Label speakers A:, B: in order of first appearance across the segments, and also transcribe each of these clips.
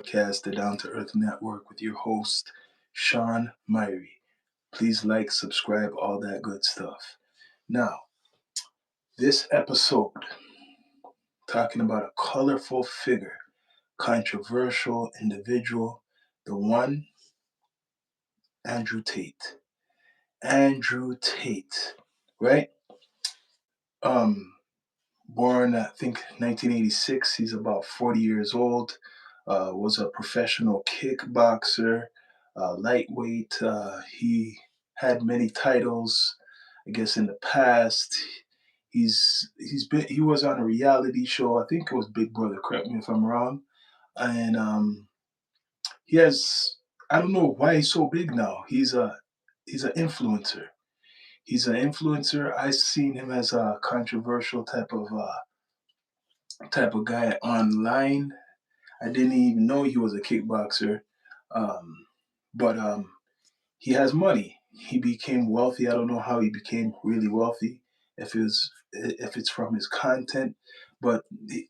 A: broadcast, the Down to Earth Network, with your host, Sean Myrie. Please like, subscribe, all that good stuff. Now, this episode, talking about a colorful figure, controversial individual, the one, Andrew Tate. Andrew Tate, right? Um, Born, I think, 1986. He's about 40 years old. Was a professional kickboxer, lightweight. He had many titles, I guess, in the past. He was on a reality show. I think it was Big Brother. Correct me if I'm wrong. And he has. I don't know why he's so big now. He's an influencer. He's an influencer. I seen him as a controversial type of guy online. I didn't even know he was a kickboxer, um, but he has money. He became wealthy. I don't know how he became really wealthy. If it's from his content, but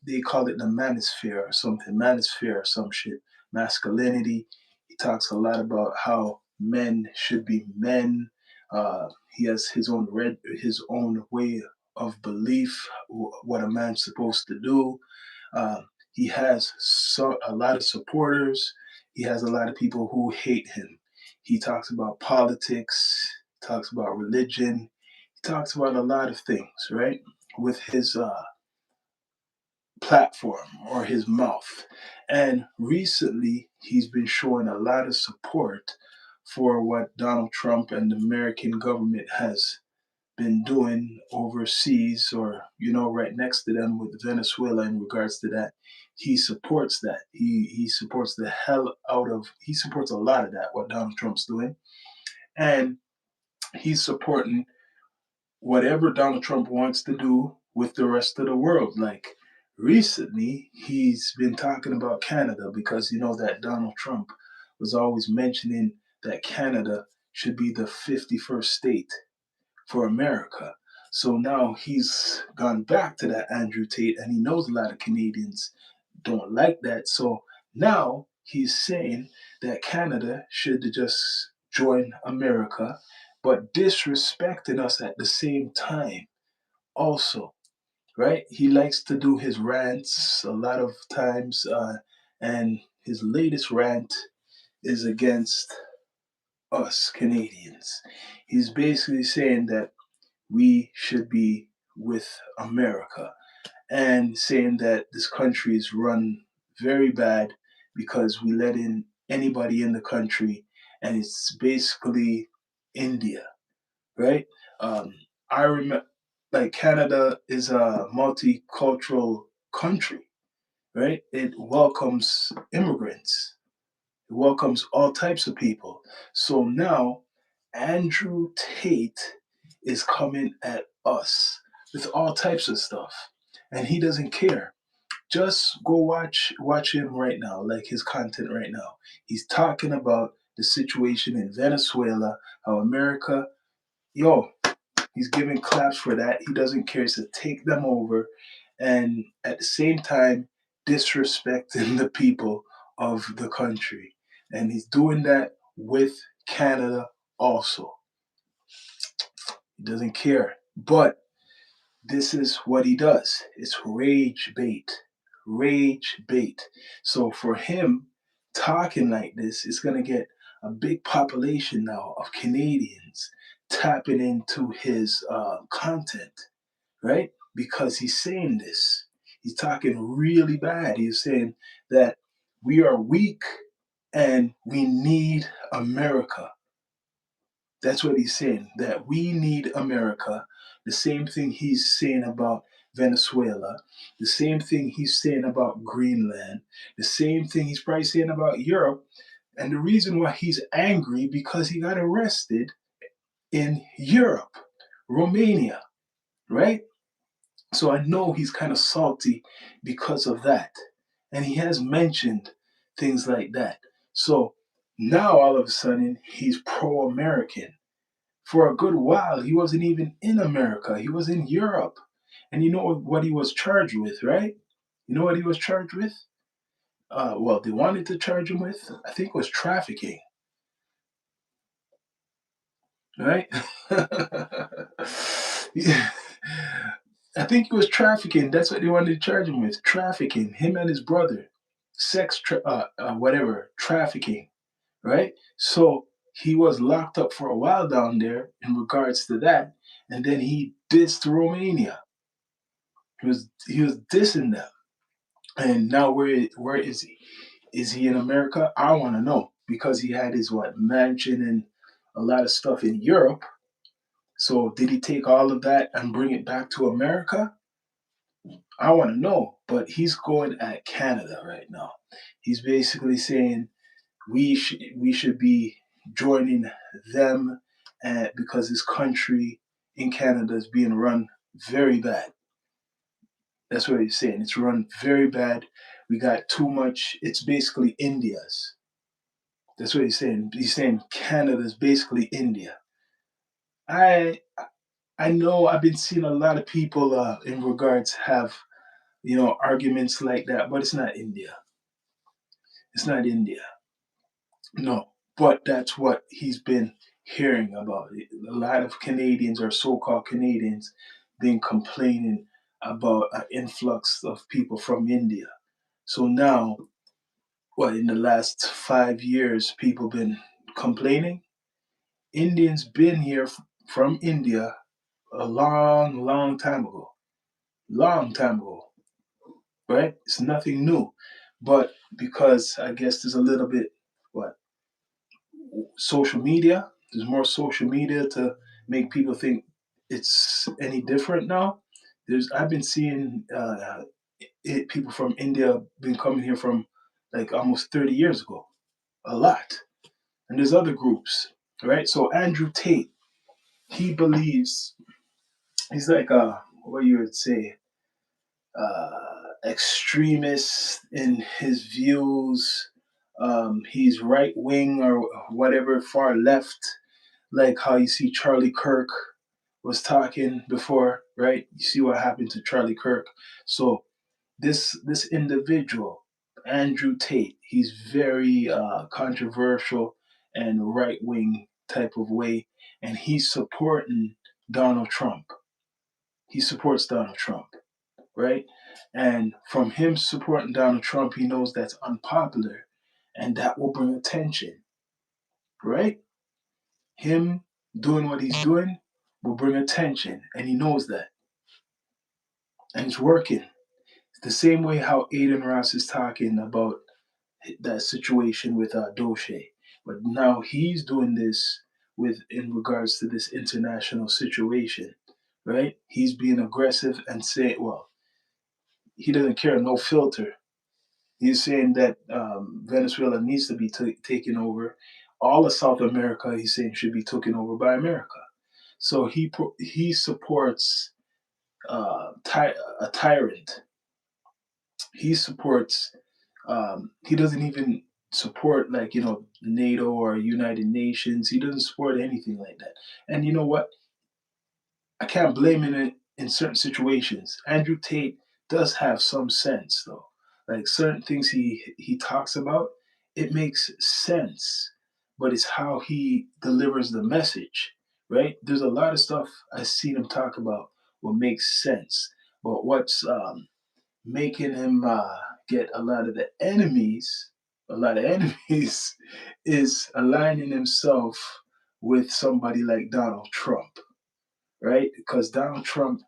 A: they call it the manosphere or something. Manosphere or some shit. Masculinity. He talks a lot about how men should be men. He has his own way of belief, what a man's supposed to do. He has a lot of supporters. He has a lot of people who hate him. He talks about politics, talks about religion, he talks about a lot of things, right? With his platform or his mouth. And recently, he's been showing a lot of support for what Donald Trump and the American government has been doing overseas, or right next to them with Venezuela. In regards to that, he supports that. He supports the hell out of he supports a lot of that, what Donald Trump's doing. And he's supporting whatever Donald Trump wants to do with the rest of the world. Like, recently he's been talking about Canada, because that Donald Trump was always mentioning that Canada should be the 51st state for America. So now he's gone back to that Andrew Tate, and he knows a lot of Canadians don't like that. So now he's saying that Canada should just join America, but disrespecting us at the same time also, right? He likes to do his rants a lot of times, and his latest rant is against us Canadians. He's basically saying that we should be with America, and saying that this country is run very bad because we let in anybody in the country, and it's basically India, right? Um, I remember, like, Canada is a multicultural country, right? It welcomes immigrants, it welcomes all types of people. So now Andrew Tate is coming at us with all types of stuff, and he doesn't care. Just go watch him right now, like his content right now. He's talking about the situation in Venezuela, how America, yo, he's giving claps for that. He doesn't care to take them over, and at the same time disrespecting the people of the country. And he's doing that with Canada also. He doesn't care. But this is what he does. It's rage bait. Rage bait. So for him talking like this, it's going to get a big population now of Canadians tapping into his content, right? Because he's saying this. He's talking really bad. He's saying that we are weak and we need America. That's what he's saying, that we need America. The same thing he's saying about Venezuela, the same thing he's saying about Greenland, the same thing he's probably saying about Europe. And the reason why he's angry, because he got arrested in Europe, Romania, right? So I know he's kind of salty because of that. And he has mentioned things like that. So now all of a sudden he's pro American. For a good while, he wasn't even in America, he was in Europe. And you know what he was charged with, right? You know what he was charged with? Well, they wanted to charge him with, I think it was trafficking, right? Yeah. I think it was trafficking. That's what they wanted to charge him with. Trafficking. Him and his brother. Whatever. Trafficking. Right? So he was locked up for a while down there in regards to that. And then he dissed Romania. He was dissing them. And now where is he? Is he in America? I want to know because he had his what mansion and a lot of stuff in Europe. So did he take all of that and bring it back to America? I want to know. But he's going at Canada right now. He's basically saying we should be joining them, because this country in Canada is being run very bad. That's what he's saying. It's run very bad. We got too much. It's basically India's. That's what he's saying. He's saying Canada is basically India. I I know I've been seeing a lot of people in regards have arguments like that, but it's not India. It's not India. No, but that's what he's been hearing about. A lot of Canadians or so-called Canadians been complaining about an influx of people from India. So now, what in the last 5 years, people been complaining. Indians been here from India a long, long time ago. Long time ago, right? It's nothing new, but because I guess there's a little bit what social media. There's more social media to make people think it's any different now. I've been seeing people from India been coming here from like almost 30 years ago, a lot. And there's other groups, right? So Andrew Tate, he believes he's like what you would say, extremist in his views. He's right wing or whatever, far left, like how you see Charlie Kirk was talking before, right? You see what happened to Charlie Kirk. So this individual, Andrew Tate, he's very controversial and right wing type of way, and he's supporting Donald Trump. He supports Donald Trump, right? And from him supporting Donald Trump, he knows that's unpopular, and that will bring attention, right? Him doing what he's doing will bring attention, and he knows that, and it's working. It's the same way how Aiden Ross is talking about that situation with Doche, but now he's doing this with in regards to this international situation, right? He's being aggressive and say, well, he doesn't care, no filter. He's saying that Venezuela needs to be taken over. All of South America, he's saying, should be taken over by America. So he supports a tyrant. He supports. He doesn't even support like NATO or United Nations. He doesn't support anything like that. And you know what? I can't blame him in certain situations. Andrew Tate does have some sense though. Like certain things he talks about, it makes sense, but it's how he delivers the message, right? There's a lot of stuff I've seen him talk about what makes sense, but what's making him get a lot of enemies, is aligning himself with somebody like Donald Trump, right? Because Donald Trump,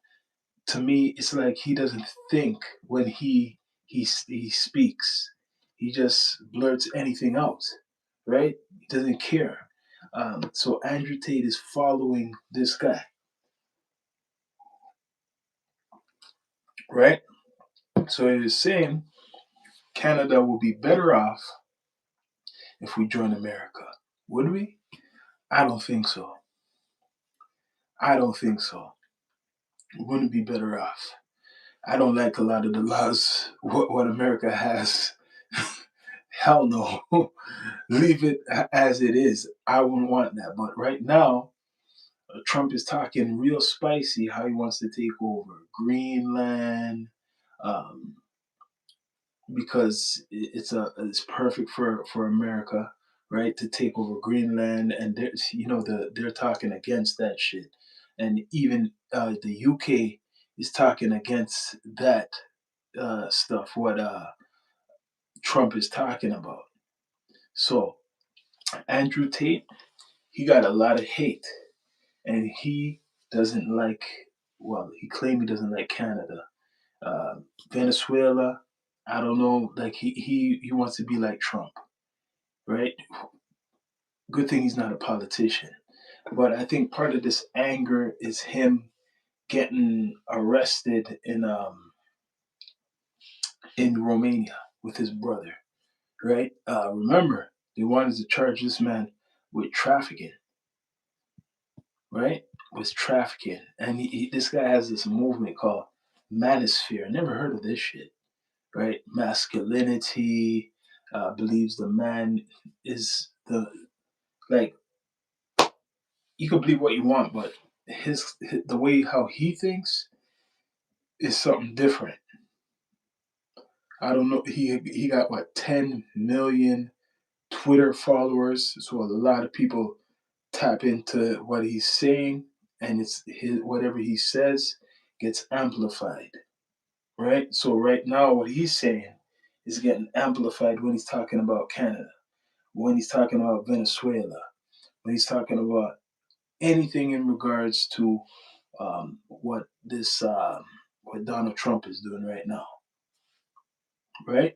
A: to me, it's like he doesn't think when he speaks. He just blurts anything out, right? He doesn't care. So Andrew Tate is following this guy, right? So he was saying Canada will be better off if we join America. Would we? I don't think so. I don't think so. We wouldn't be better off. I don't like a lot of the laws what America has. Hell no. Leave it as it is. I wouldn't want that. But right now, Trump is talking real spicy how he wants to take over Greenland, um, because it's perfect for America, right, to take over Greenland, and they're talking against that shit, and even the UK is talking against that stuff. What Trump is talking about. So Andrew Tate, he got a lot of hate, and he doesn't like. Well, he claimed he doesn't like Canada, uh, Venezuela. I don't know. Like he wants to be like Trump, right? Good thing he's not a politician. But I think part of this anger is him getting arrested in Romania with his brother, right? Remember, they wanted to charge this man with trafficking, right? With trafficking, and this guy has this movement called manosphere. Never heard of this shit, right? Masculinity, believes the man is the like you can believe what you want, but the way how he thinks is something different. I don't know. He got what 10 million Twitter followers, so a lot of people tap into what he's saying, and it's his whatever he says gets amplified, right? So right now, what he's saying is getting amplified when he's talking about Canada, when he's talking about Venezuela, when he's talking about anything in regards to what Donald Trump is doing right now, right?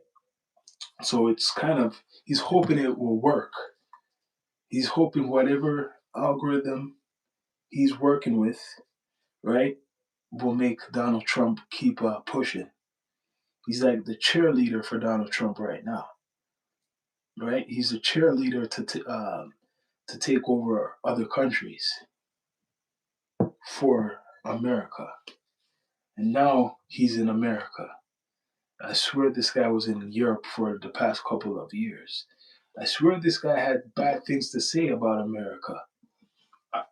A: So it's kind of he's hoping it will work. He's hoping whatever algorithm he's working with, right, will make Donald Trump keep pushing. He's like the cheerleader for Donald Trump right now, right? He's a cheerleader to take over other countries for America, and now he's in America. I swear this guy was in Europe for the past couple of years. I swear this guy had bad things to say about America.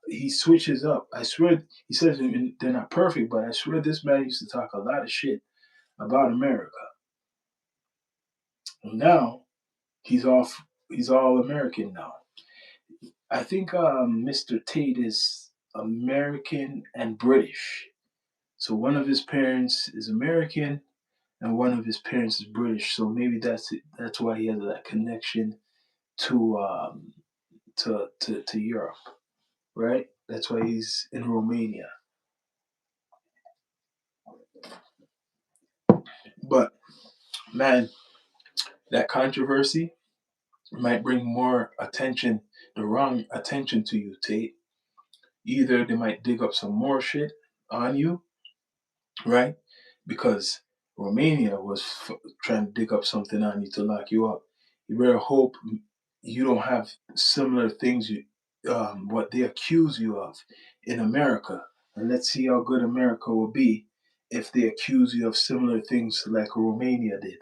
A: He switches up. I swear he says they're not perfect, but I swear this man used to talk a lot of shit about America. And now he's off. He's all American now. I think Mr. Tate is American and British. So one of his parents is American, and one of his parents is British. So maybe that's it. That's why he has that connection to to Europe, right? That's why he's in Romania. But man, that controversy might bring more attention, the wrong attention to you, Tate. Either they might dig up some more shit on you, right? Because Romania was trying to dig up something on you to lock you up. You better hope you don't have similar things what they accuse you of in America. And let's see how good America will be if they accuse you of similar things like Romania did,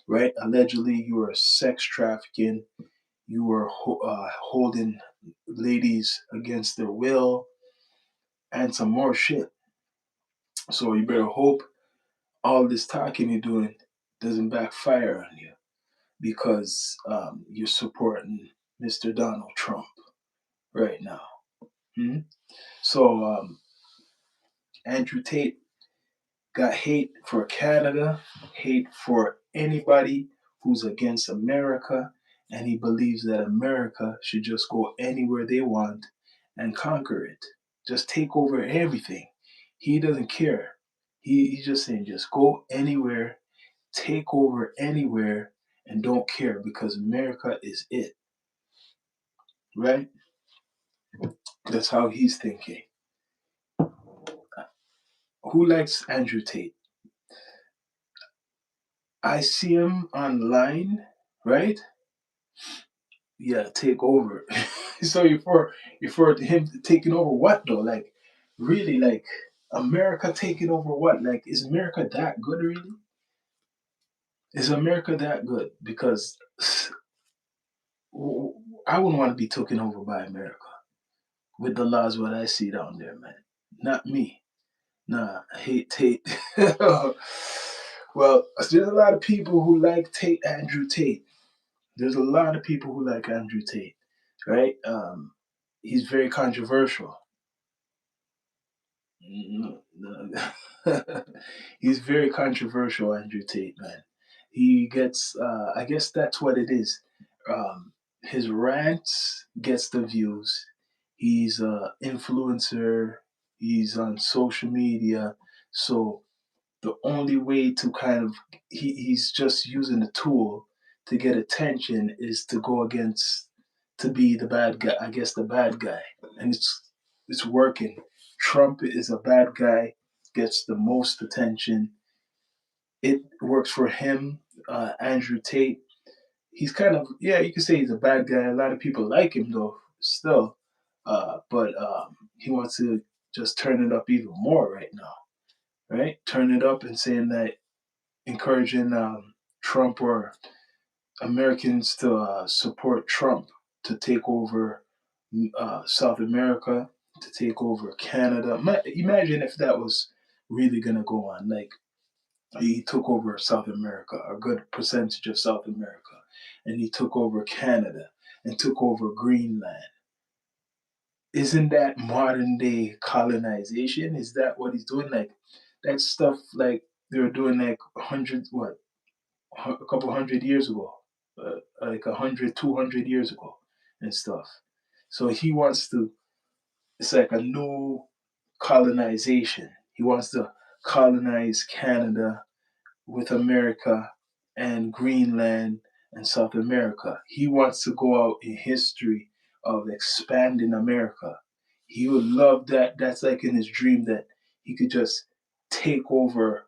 A: right? Allegedly, you were sex trafficking, you were holding ladies against their will, and some more shit. So you better hope all this talking you're doing doesn't backfire on you because you're supporting Mr. Donald Trump right now. Hmm? So Andrew Tate got hate for Canada, hate for anybody who's against America, and he believes that America should just go anywhere they want and conquer it. Just take over everything. He doesn't care. He's just saying, just go anywhere, take over anywhere, and don't care because America is it, right? That's how he's thinking. Who likes Andrew Tate? I see him online, right? Yeah, take over. So you're for him taking over what though? Like really, like America taking over what? Like is America that good really? Is America that good? Because I wouldn't want to be taken over by America with the laws what I see down there, man. Not me. Nah, I hate Tate. Well, there's a lot of people who like Andrew Tate. There's a lot of people who like Andrew Tate, right? He's very controversial. He's very controversial, Andrew Tate, man. He gets, I guess that's what it is. His rants gets the views. He's a influencer. He's on social media. So the only way to kind of, he's just using a tool to get attention is to go against, to be the bad guy, I guess the bad guy. And it's working. Trump is a bad guy, gets the most attention. It works for him. Andrew Tate, he's kind of, yeah, you could say he's a bad guy. A lot of people like him though, still. But he wants to just turn it up even more right now, right? Turn it up and saying that, encouraging Trump or Americans to support Trump to take over South America, to take over Canada. Imagine if that was really going to go on. Like, he took over South America, a good percentage of South America, and he took over Canada and took over Greenland. Isn't that modern day colonization? Is that what he's doing? Like, that stuff, like they were doing like hundreds, what, a couple hundred years ago, like 100, 200 years ago, and stuff. So he wants to. It's like a new colonization. He wants to colonize Canada with America and Greenland and South America. He wants to go out in history of expanding America. He would love that. That's like in his dream that he could just take over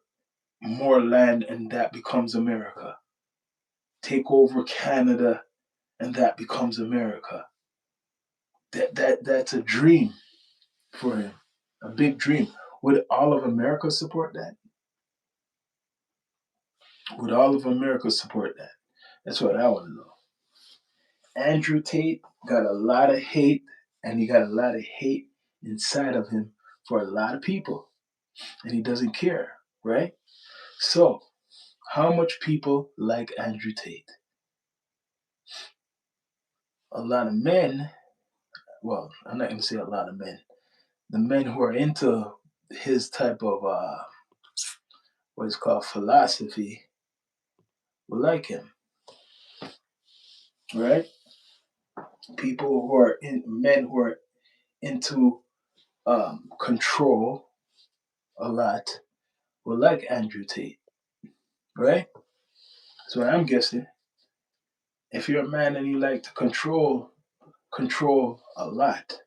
A: more land and that becomes America. Take over Canada and that becomes America. That's a dream for him, a big dream. Would all of America support that? Would all of America support that? That's what I want to know. Andrew Tate got a lot of hate, and he got a lot of hate inside of him for a lot of people, and he doesn't care, right? So, how much people like Andrew Tate? A lot of men, well, I'm not going to say a lot of men, the men who are into his type of what is called philosophy will like him, right? People who are in men who are into control a lot will like Andrew Tate, right? So I'm guessing if you're a man and you like to control a lot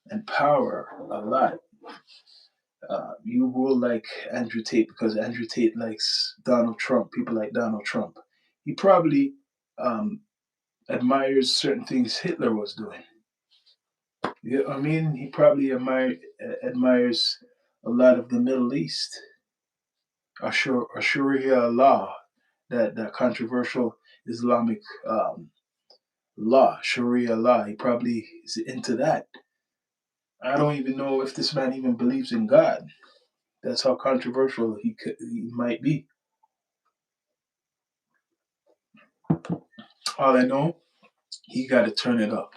A: and power a lot, you will like Andrew Tate because Andrew Tate likes Donald Trump. People like Donald Trump. He probably um, admires certain things Hitler was doing. You know what I mean? He probably admires a lot of the Middle East, Sharia law, that controversial Islamic law, Sharia law. He probably is into that. I don't even know if this man even believes in God. That's how controversial he might be. All I know, he got to turn it up.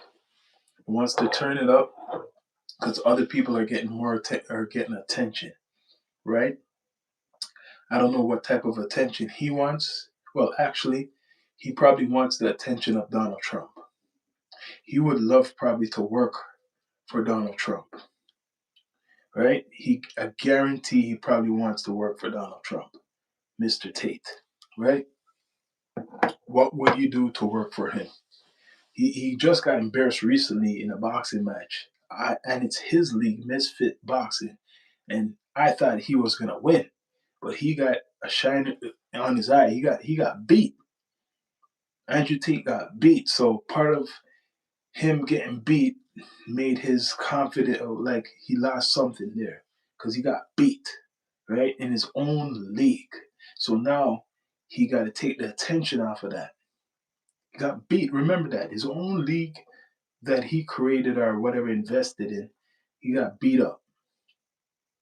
A: He wants to turn it up because other people are getting are getting attention, right? I don't know what type of attention he wants. Well, actually, he probably wants the attention of Donald Trump. He would love probably to work for Donald Trump, right? I guarantee he probably wants to work for Donald Trump, Mr. Tate, right? What would you do to work for him? He just got embarrassed recently in a boxing match, and it's his league, Misfit Boxing, and I thought he was gonna win, but he got a shine on his eye. He got beat. Andrew Tate got beat, so part of him getting beat made his confident, like he lost something there because he got beat, right, in his own league. So now he got to take the attention off of that. He got beat. Remember that his own league that he created or whatever invested in, he got beat up,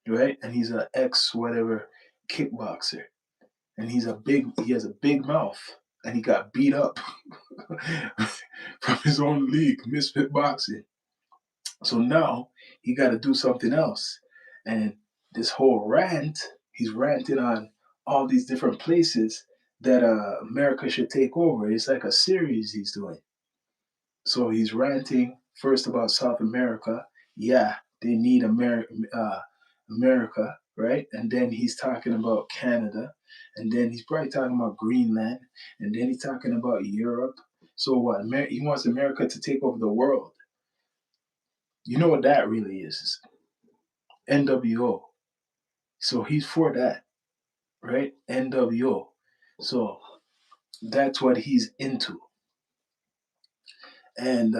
A: right? And he's an ex whatever kickboxer. and he has a big mouth, and he got beat up from his own league, Misfit Boxing. So now he got to do something else. And this whole rant, he's ranting on all these different places that America should take over. It's like a series he's doing. So he's ranting first about South America. Yeah, they need America, right? And then he's talking about Canada. And then he's probably talking about Greenland. And then he's talking about Europe. So what? He wants America to take over the world. You know what that really is? NWO. So he's for that, right? NWO. So that's what he's into. And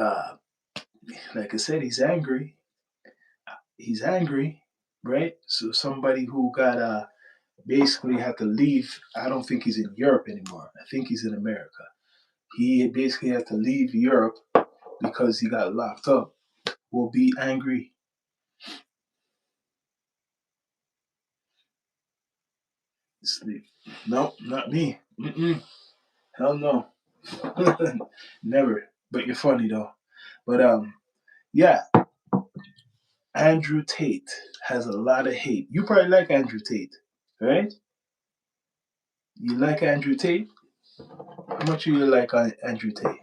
A: like I said, he's angry. He's angry, right? So somebody who got basically had to leave. I don't think he's in Europe anymore. I think he's in America. He basically had to leave Europe because he got locked up. Will be angry. Sleep. No, not me. Mm-mm. Hell no. Never. But you're funny though. But yeah, Andrew Tate has a lot of hate. You probably like Andrew Tate, right? You like Andrew Tate? How much do you like Andrew Tate?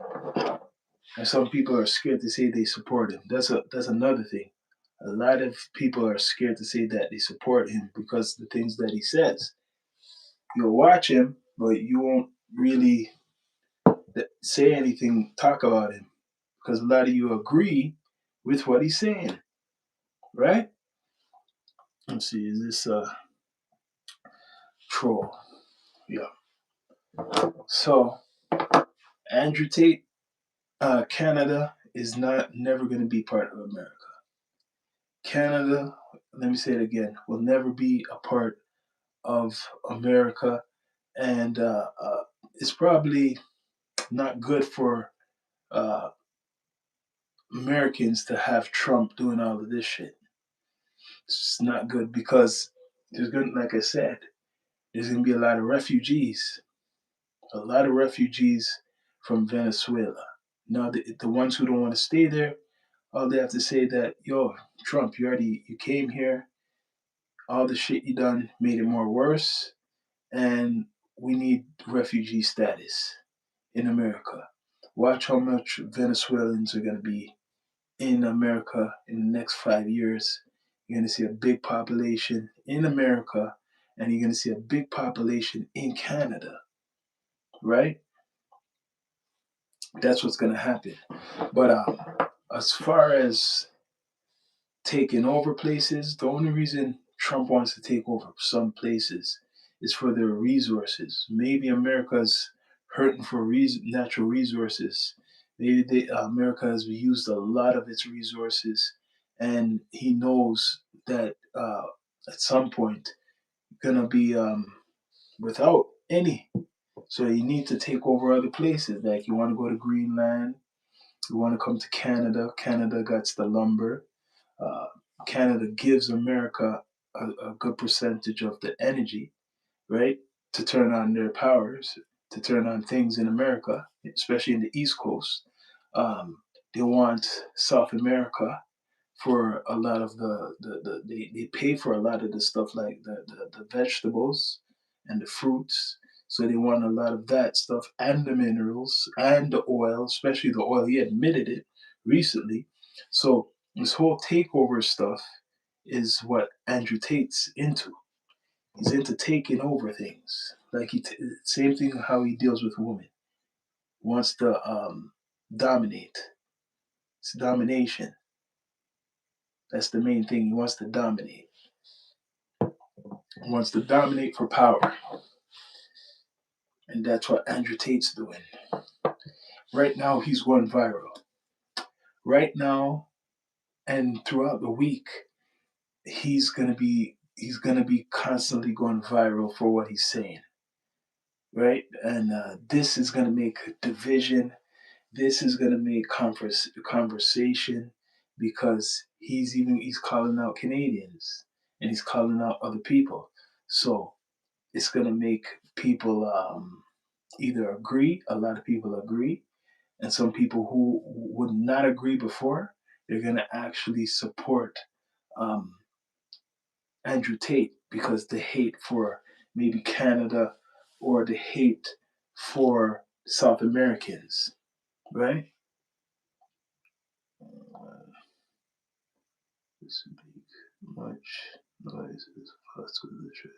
A: And some people are scared to say they support him. That's another thing. A lot of people are scared to say that they support him because the things that he says. You'll watch him, but you won't really say anything, talk about him, because a lot of you agree with what he's saying, right? Let's see, is this troll? Yeah. So Andrew Tate, Canada is not never going to be part of America. Canada, let me say it again, will never be a part of America, and it's probably not good for uh, Americans to have Trump doing all of this shit. It's not good because there's going, like I said, there's going to be a lot of refugees from Venezuela. Now, the ones who don't want to stay there, all they have to say that, yo, Trump, you came here, all the shit you done made it more worse, and we need refugee status in America. Watch how much Venezuelans are going to be in America in the next 5 years. You're going to see a big population in America, and you're going to see a big population in Canada, right? That's what's going to happen. But as far as taking over places, the only reason Trump wants to take over some places is for their resources. Maybe America's hurting for natural resources. Maybe America has used a lot of its resources, and he knows that at some point gonna be without any. So you need to take over other places. Like you want to go to Greenland, you want to come to Canada. Canada got the lumber. Uh, Canada gives America a good percentage of the energy, right, to turn on their powers, to turn on things in America, especially in the East Coast. Um, they want South America for a lot of they pay for a lot of the stuff like the vegetables and the fruits. So they want a lot of that stuff and the minerals and the oil, especially the oil. He admitted it recently. So this whole takeover stuff is what Andrew Tate's into. He's into taking over things. Like same thing how he deals with women. Wants to dominate. It's domination. That's the main thing. He wants to dominate. He wants to dominate for power. And that's what Andrew Tate's doing. Right now, he's going viral. Right now, and throughout the week, he's gonna be constantly going viral for what he's saying. Right? And this is gonna make division. This is gonna make conversation because he's calling out Canadians and he's calling out other people. So it's going to make people either agree, a lot of people agree, and some people who would not agree before, they're going to actually support um, Andrew Tate because the hate for maybe Canada or the hate for South Americans, right? This make much noise as possible to try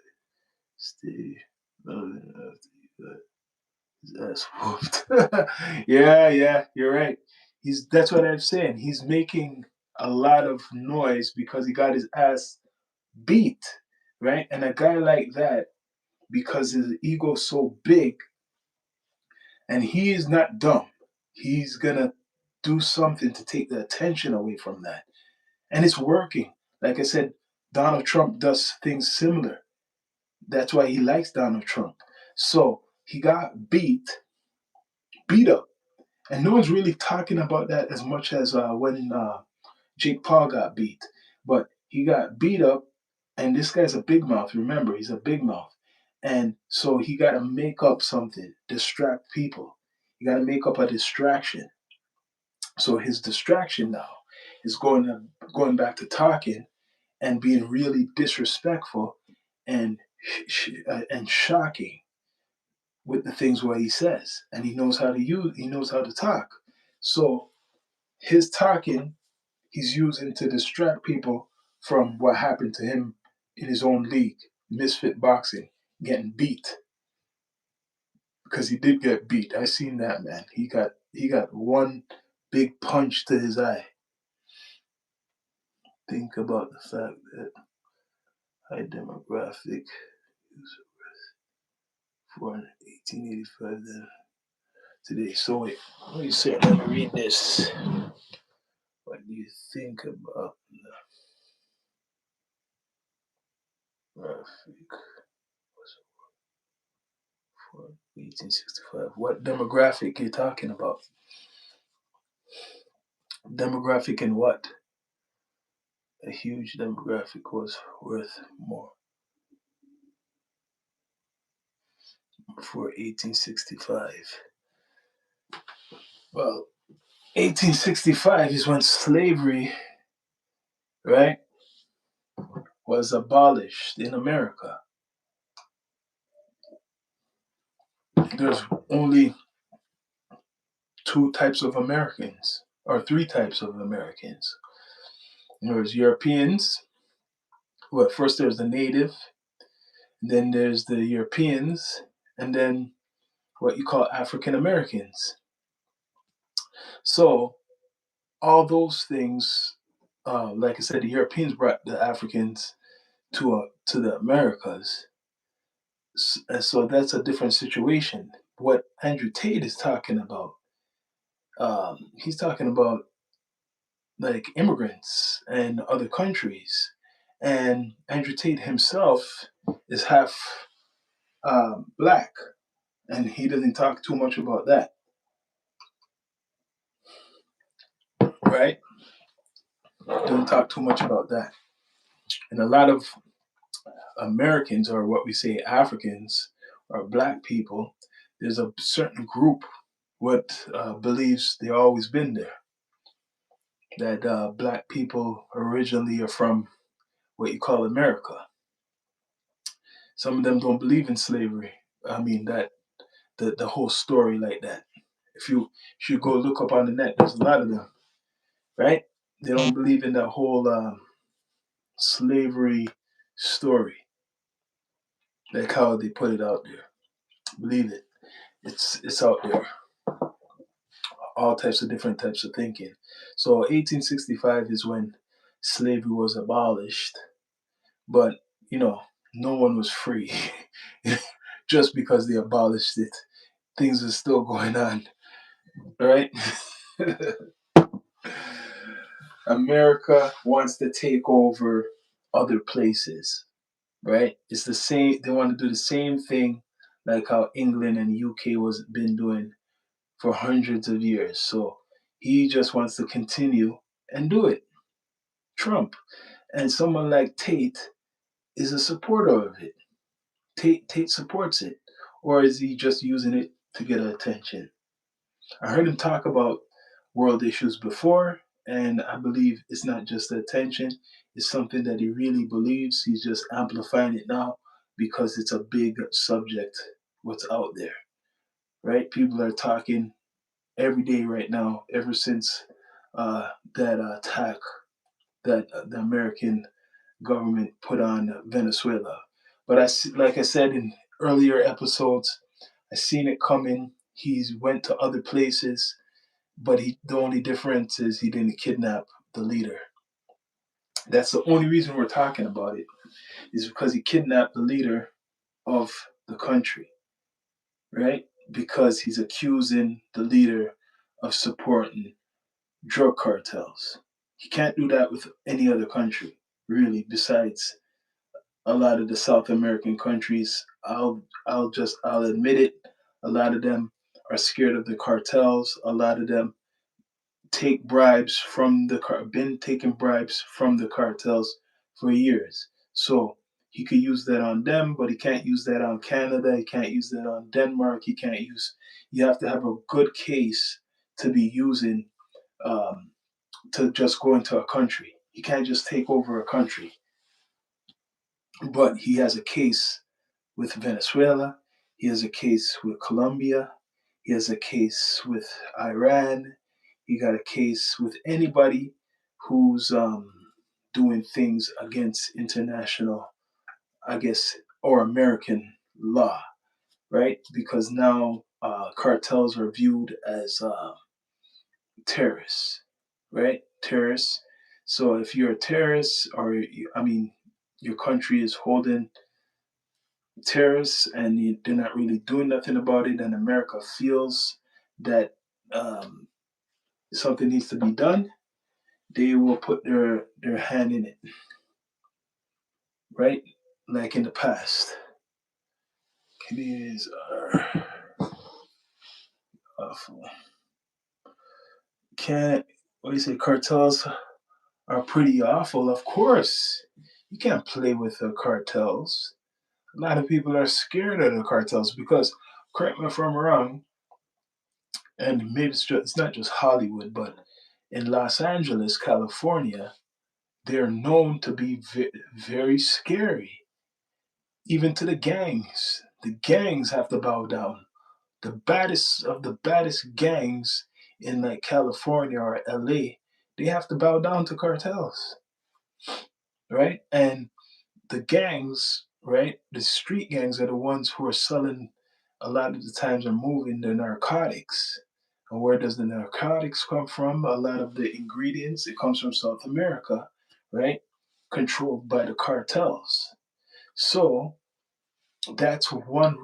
A: stay relevant after you got his ass whooped. Yeah, you're right. That's what I'm saying. He's making a lot of noise because he got his ass beat, right? And a guy like that, because his ego's so big, and he is not dumb, he's gonna do something to take the attention away from that. And it's working. Like I said, Donald Trump does things similar. That's why he likes Donald Trump. So he got beat up. And no one's really talking about that as much as when Jake Paul got beat. But he got beat up, and this guy's a big mouth. Remember, he's a big mouth. And so he got to make up something, distract people. He got to make up a distraction. So his distraction now is going back to talking and being really disrespectful and and shocking with the things what he says, and he knows how to talk. So his talking he's using to distract people from what happened to him in his own league, Misfit Boxing, getting beat, because he did get beat. I seen that, man. He got one big punch to his eye. Think about the fact that high demographic for 1885 today. So wait, let me say, let me read this. What do you think about the graphic for 1865? What demographic you talking about? Demographic in what? A huge demographic was worth more for 1865. Well, 1865 is when slavery, right, was abolished in America. There's only two types of Americans, or three types of Americans. There's Europeans. Well, first there's the native, then there's the Europeans, and then what you call African Americans. So all those things, like I said, the Europeans brought the Africans to the Americas. So that's a different situation. What Andrew Tate is talking about, he's talking about like immigrants and other countries. And Andrew Tate himself is half black, and he doesn't talk too much about that, right? Don't talk too much about that. And a lot of Americans, or what we say Africans, or black people, there's a certain group what believes they always been there. That black people originally are from what you call America. Some of them don't believe in slavery. I mean that the whole story like that. If you should go look up on the net, there's a lot of them, right? They don't believe in that whole slavery story, like how they put it out there. Believe it. It's out there. All types of different types of thinking. So 1865 is when slavery was abolished, but you know, no one was free. Just because they abolished it, things are still going on, right? America wants to take over other places, right? It's the same. They want to do the same thing like how England and UK was been doing for hundreds of years. So he just wants to continue and do it. Trump. And someone like Tate is a supporter of it. Tate supports it. or is he just using it to get attention? I heard him talk about world issues before, and I believe it's not just attention, it's something that he really believes. He's just amplifying it now because it's a big subject, what's out there, right? People are talking every day right now, ever since that attack that the American government put on Venezuela. But like I said in earlier episodes, I seen it coming. He's went to other places, but the only difference is he didn't kidnap the leader. That's the only reason we're talking about it, is because he kidnapped the leader of the country, right? Because he's accusing the leader of supporting drug cartels. He can't do that with any other country, really, besides a lot of the South American countries. I'll admit it. A lot of them are scared of the cartels. A lot of them take bribes from been taking bribes from the cartels for years. So he could use that on them, but he can't use that on Canada. He can't use that on Denmark. He can't use. You have to have a good case to be using to just go into a country. He can't just take over a country. But he has a case with Venezuela. He has a case with Colombia. He has a case with Iran. He got a case with anybody who's doing things against international, I guess, or American law, right? Because now cartels are viewed as terrorists, right? Terrorists. So if you're a terrorist, or I mean, your country is holding terrorists and they're not really doing nothing about it, and America feels that um, something needs to be done, they will put their hand in it, right? Like in the past. Canadians are awful. Can't, what do you say, cartels are pretty awful, of course. You can't play with the cartels. A lot of people are scared of the cartels because, correct me if I'm wrong, and maybe it's not just Hollywood, but in Los Angeles, California, they're known to be very scary, even to the gangs. The gangs have to bow down. The baddest of the baddest gangs in like California or LA, they have to bow down to cartels, right? And the gangs, right? The street gangs are the ones who are selling, a lot of the times are moving the narcotics. And where does the narcotics come from? A lot of the ingredients, it comes from South America, right? Controlled by the cartels. So that's one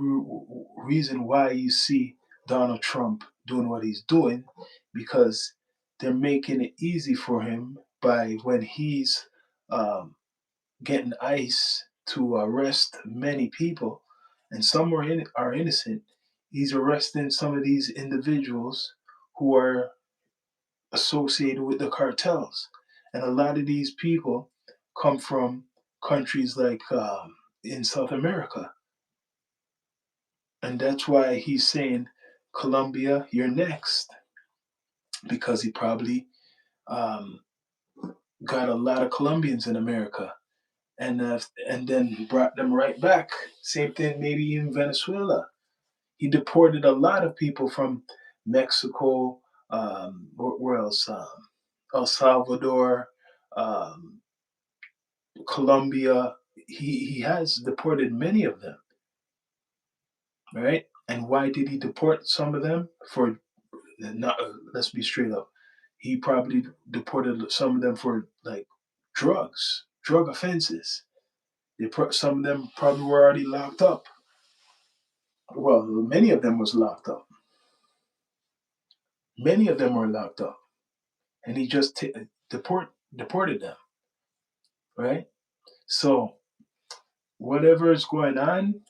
A: reason why you see Donald Trump doing what he's doing, because they're making it easy for him by when he's um, getting ICE to arrest many people, and some are innocent. He's arresting some of these individuals who are associated with the cartels, and a lot of these people come from countries like in South America, and that's why he's saying, Colombia, you're next, because he probably um, got a lot of Colombians in America, and then brought them right back. Same thing maybe in Venezuela. He deported a lot of people from Mexico, where else? El Salvador, um, Colombia. He has deported many of them, right? And why did he deport some of them? For not, let's be straight up. He probably deported some of them for like drug offenses. Some of them probably were already locked up. Well, many of them was locked up. Many of them were locked up, and he just deported them, right? So whatever is going on,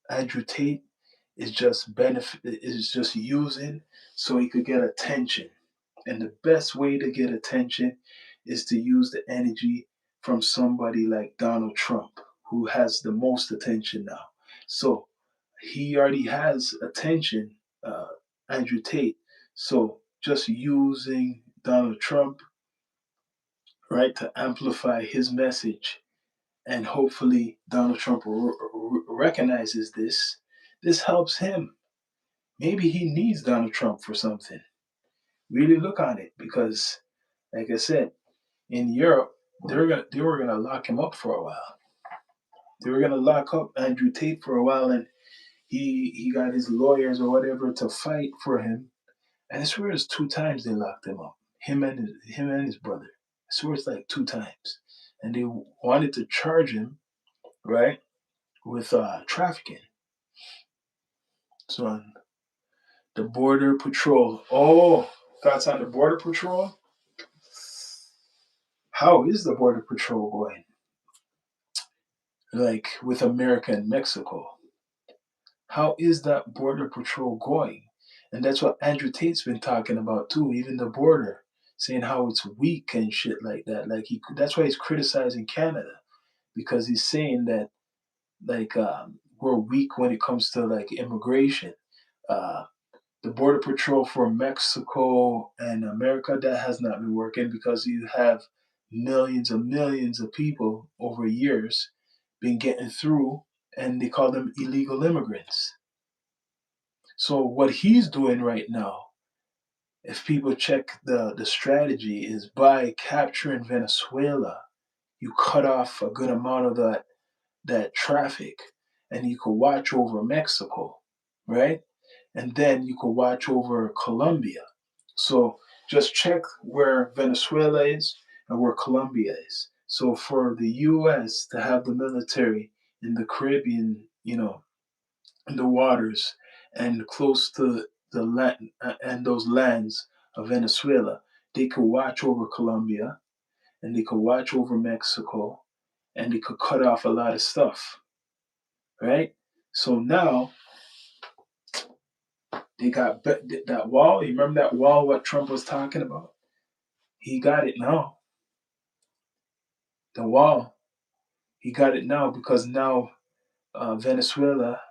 A: Andrew Tate is just using so he could get attention. And the best way to get attention is to use the energy from somebody like Donald Trump, who has the most attention now. So he already has attention, Andrew Tate. So just using Donald Trump, right, to amplify his message, and hopefully Donald Trump recognizes this. This helps him. Maybe he needs Donald Trump for something. Really look on it, because, like I said, in Europe, they were gonna lock him up for a while. They were gonna lock up Andrew Tate for a while, and he got his lawyers or whatever to fight for him. And I swear it's 2 times they locked him up. Him and his brother. I swear it's like 2 times. And they wanted to charge him, right, with trafficking. So on the border patrol. Oh, thoughts on the border patrol? How is the border patrol going? Like with America and Mexico. How is that border patrol going? And that's what Andrew Tate's been talking about too, even the border, saying how it's weak and shit like that. Like that's why he's criticizing Canada, because he's saying that, like, we're weak when it comes to like immigration. Uh, the border patrol for Mexico and America, that has not been working, because you have millions of people over years been getting through, and they call them illegal immigrants. So what he's doing right now, if people check the strategy, is by capturing Venezuela, you cut off a good amount of that traffic, and you could watch over Mexico, right? And then you could watch over Colombia. So just check where Venezuela is and where Colombia is. So for the US to have the military in the Caribbean, in the waters and close to the land and those lands of Venezuela, they could watch over Colombia, and they could watch over Mexico, and they could cut off a lot of stuff, right? So now they got that wall. You remember that wall? What Trump was talking about? He got it now. The wall. He got it now, because now Venezuela,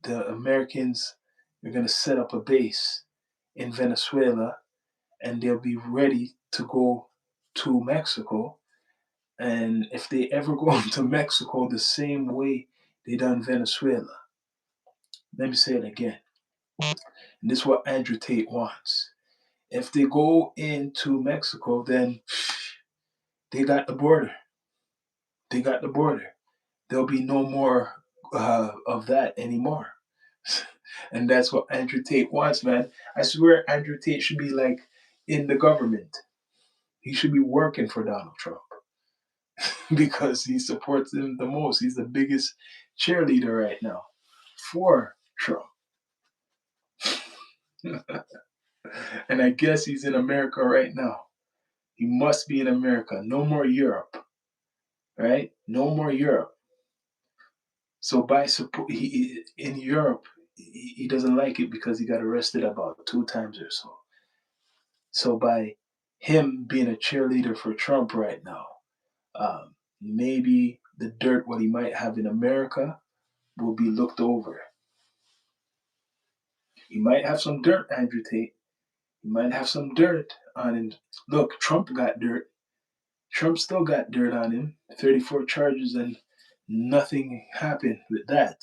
A: the Americans are going to set up a base in Venezuela, and they'll be ready to go to Mexico. And if they ever go into Mexico the same way they done Venezuela, let me say it again. And this is what Andrew Tate wants. If they go into Mexico, then they got the border. They got the border. There'll be no more of that anymore. And that's what Andrew Tate wants, man. I swear Andrew Tate should be like in the government. He should be working for Donald Trump because he supports him the most. He's the biggest cheerleader right now for Trump. And I guess he's in America right now. He must be in America. No more Europe, right? No more Europe. So by support, he in Europe, he doesn't like it because he got arrested about 2 times or so. So by him being a cheerleader for Trump right now, maybe the dirt what he might have in America will be looked over. He might have some dirt, Andrew Tate. He might have some dirt on him. Look, Trump got dirt. Trump still got dirt on him. 34 charges, and nothing happened with that,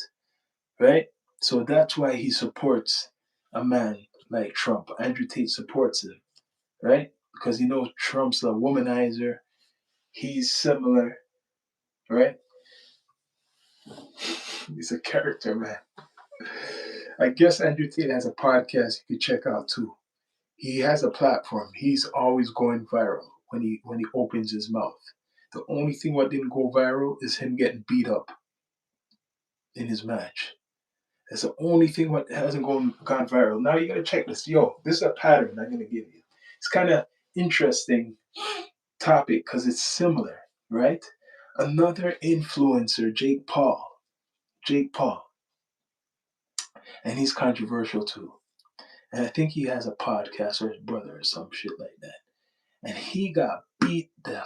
A: right? So that's why he supports a man like Trump. Andrew Tate supports him, right? Because he knows Trump's a womanizer. He's similar, right? He's a character, man. I guess Andrew Tate has a podcast you could check out too. He has a platform. He's always going viral when he opens his mouth. The only thing what didn't go viral is him getting beat up in his match. That's the only thing what hasn't gone viral. Now you gotta check this. Yo, this is a pattern I'm gonna give you. It's kind of interesting topic because it's similar, right? Another influencer, Jake Paul. Jake Paul. And he's controversial too. And I think he has a podcast, or his brother or some shit like that. And he got beat the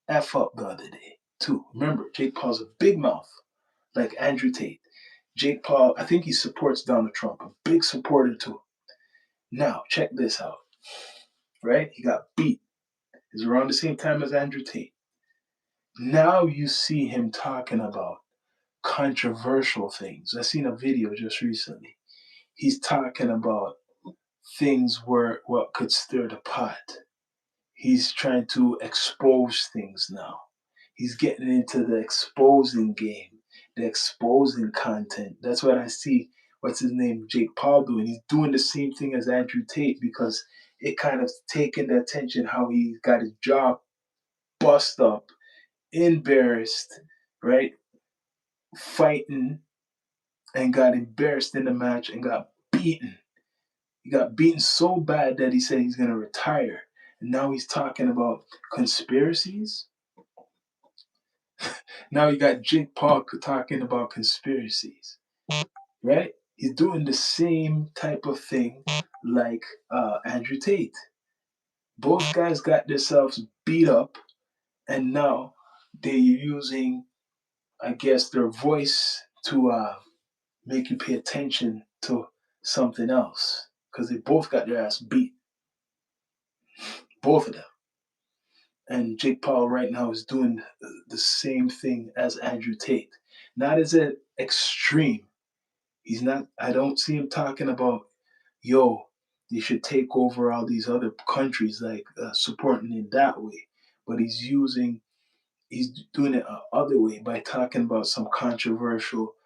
A: F up the other day too. Remember, Jake Paul's a big mouth, like Andrew Tate. Jake Paul, I think he supports Donald Trump, a big supporter too. Now, check this out, right? He got beat. It's around the same time as Andrew Tate. Now you see him talking about controversial things. I seen a video just recently. He's talking about things where what could stir the pot. He's trying to expose things now. He's getting into the exposing game, the exposing content. That's what I see. What's his name? Jake Paul doing. He's doing the same thing as Andrew Tate because it kind of taken the attention how he got his jaw bust up, embarrassed, right? Fighting and got embarrassed in the match and got beaten. He got beaten so bad that he said he's going to retire. And now he's talking about conspiracies. Now you got Jake Paul talking about conspiracies, right? He's doing the same type of thing like Andrew Tate. Both guys got themselves beat up, and now they're using, I guess, their voice to make you pay attention to something else because they both got their ass beat, both of them. And Jake Paul right now is doing the same thing as Andrew Tate. Not as an extreme. He's not. I don't see him talking about, yo, they should take over all these other countries, like supporting it that way. But he's doing it a other way by talking about some controversial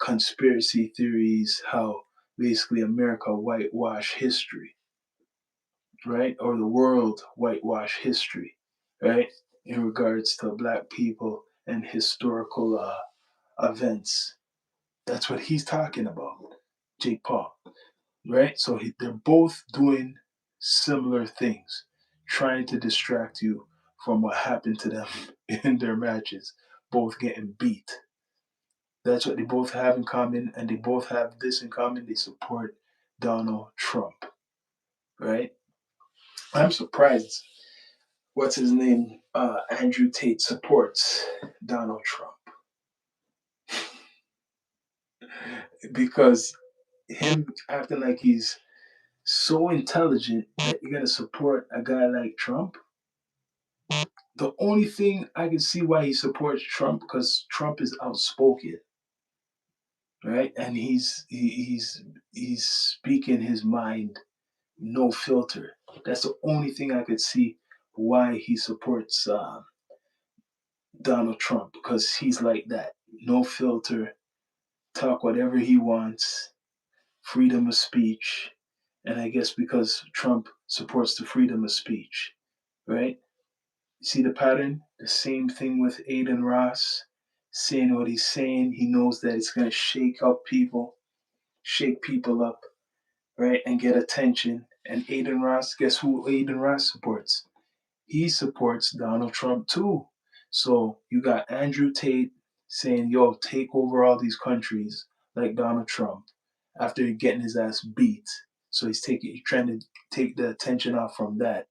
A: conspiracy theories, how basically America whitewash history, right? Or the world whitewash history, right? In regards to black people and historical events. That's what he's talking about, Jake Paul, right? So they're both doing similar things, trying to distract you from what happened to them in their matches, both getting beat. That's what they both have in common, and they both have this in common. They support Donald Trump, right? I'm surprised. What's his name? Andrew Tate supports Donald Trump because him acting like he's so intelligent that you're gonna support a guy like Trump. The only thing I can see why he supports Trump because Trump is outspoken, right? And he's speaking his mind, no filter. That's the only thing I could see why he supports Donald Trump because he's like that, no filter, talk whatever he wants, freedom of speech, and I guess because Trump supports the freedom of speech, right? See the pattern? The same thing with Aiden Ross saying what he's saying. He knows that it's going to shake people up, right? And get attention. And Aiden Ross, guess who Aiden Ross supports? He supports Donald Trump too. So you got Andrew Tate saying, yo, take over all these countries like Donald Trump after getting his ass beat. So he's trying to take the attention off from that.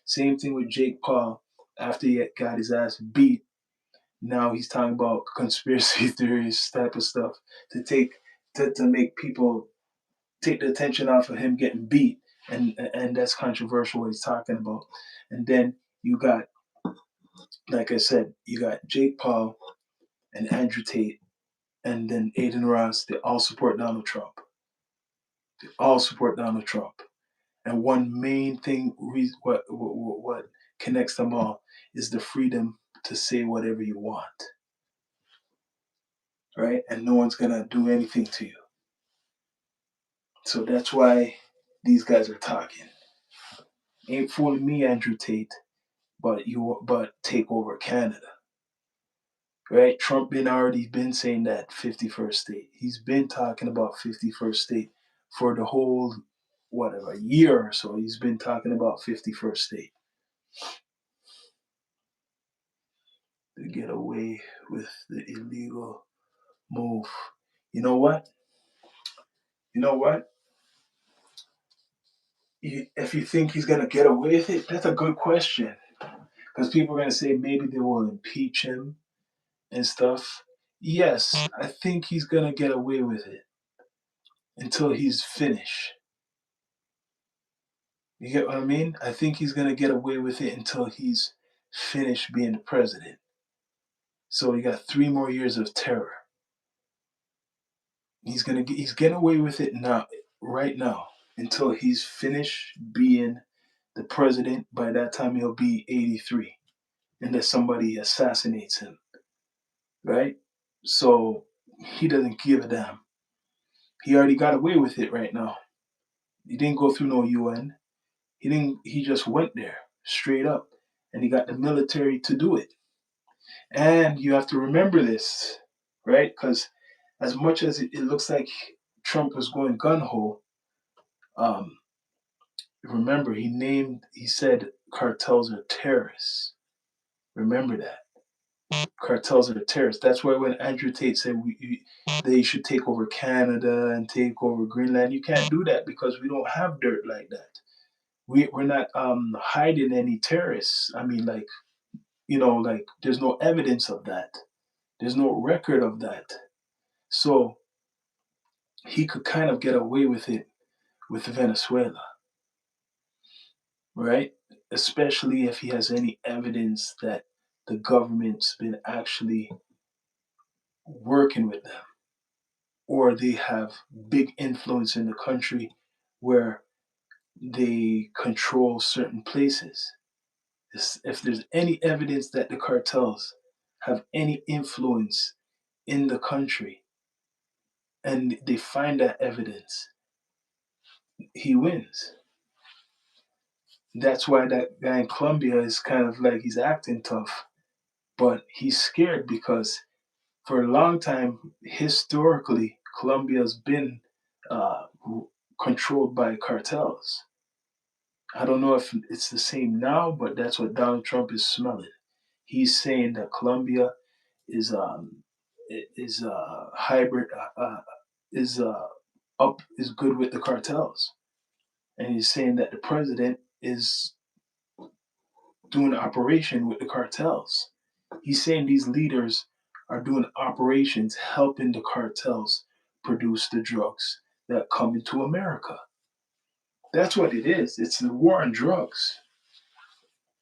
A: Same thing with Jake Paul after he got his ass beat. Now he's talking about conspiracy theories type of stuff to make people take the attention off of him getting beat. And that's controversial what he's talking about. And then you got, like I said, you got Jake Paul and Andrew Tate and then Aiden Ross. They all support Donald Trump. They all support Donald Trump. And one main thing, what connects them all, is the freedom to say whatever you want, right? And no one's gonna do anything to you. So that's why these guys are talking. Ain't fooling me, Andrew Tate, but take over Canada, right? Trump already been saying that 51st state. He's been talking about 51st state for the whole whatever a year or so. He's been talking about 51st state. To get away with the illegal move. You know what? You know what? If you think he's gonna get away with it, that's a good question. Because people are gonna say maybe they will impeach him and stuff. Yes, I think he's gonna get away with it until he's finished. You get what I mean? I think he's gonna get away with it until he's finished being the president. So he got 3 more years of terror. He's getting away with it now, right now, until he's finished being the president. By that time, he'll be 83, unless somebody assassinates him, right? So he doesn't give a damn. He already got away with it right now. He didn't go through no UN. He didn't. He just went there straight up, and he got the military to do it. And you have to remember this, right? Because as much as it looks like Trump was going gun ho, um, remember he said cartels are terrorists. Remember that cartels are terrorists. That's why when Andrew Tate said they should take over Canada and take over Greenland, you can't do that because we don't have dirt like that. We're not hiding any terrorists. I mean, like, like there's no evidence of that. There's no record of that. So he could kind of get away with it with Venezuela, right? Especially if he has any evidence that the government's been actually working with them or they have big influence in the country where they control certain places. If there's any evidence that the cartels have any influence in the country and they find that evidence, he wins. That's why that guy in Colombia is kind of like he's acting tough, but he's scared because for a long time, historically, Colombia's been uh, controlled by cartels. I don't know if it's the same now, but that's what Donald Trump is smelling. He's saying that Colombia is hybrid is up is good with the cartels, and he's saying that the president is doing an operation with the cartels. He's saying these leaders are doing operations helping the cartels produce the drugs that come into America. That's what it is. It's the war on drugs.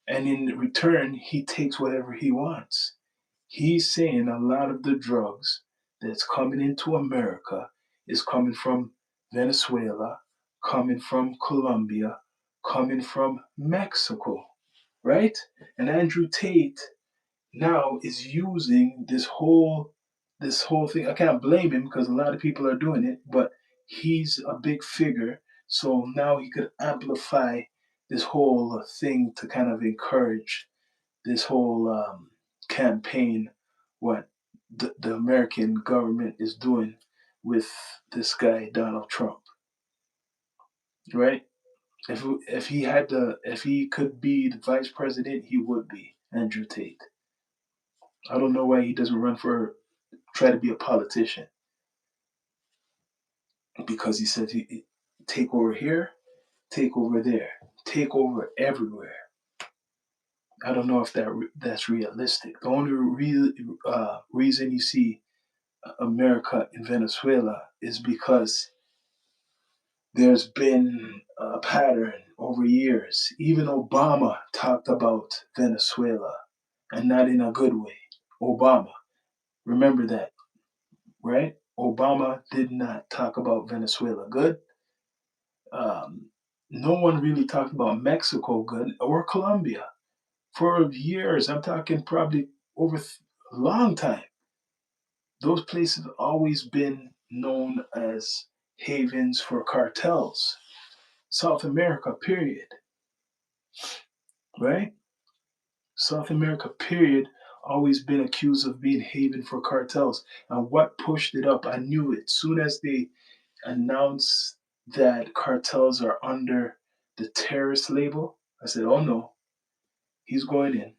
A: And in return, he takes whatever he wants. He's saying a lot of the drugs that's coming into America is coming from Venezuela, coming from Colombia, coming from Mexico, right? And Andrew Tate now is using this whole thing. I can't blame him because a lot of people are doing it, but he's a big figure, so now he could amplify this whole thing to kind of encourage this whole campaign. What the American government is doing with this guy Donald Trump, right? If he could be the vice president, he would be Andrew Tate. I don't know why he doesn't run for try to be a politician because he said he take over here, take over there, take over everywhere. I don't know if that's realistic. The only reason you see America in Venezuela is because there's been a pattern over years. Even Obama talked about Venezuela and not in a good way. Obama, remember that, right? Obama did not talk about Venezuela good. Um, no one really talked about Mexico good or Colombia for years. I'm talking probably over a long time. Those places have always been known as havens for cartels. South America, period, right? South America, period, always been accused of being haven for cartels. And what pushed it up? I knew it. Soon as they announced that cartels are under the terrorist label, I said, oh no, he's going in,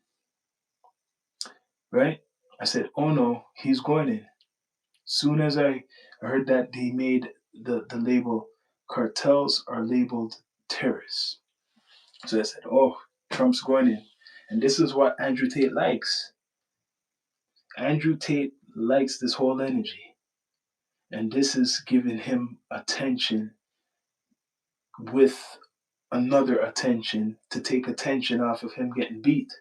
A: right? I said, oh no, he's going in. Soon as I heard that they made the label, cartels are labeled terrorists. So I said, oh, Trump's going in. And this is what Andrew Tate likes. Andrew Tate likes this whole energy. And this is giving him attention with another attention to take attention off of him getting beat.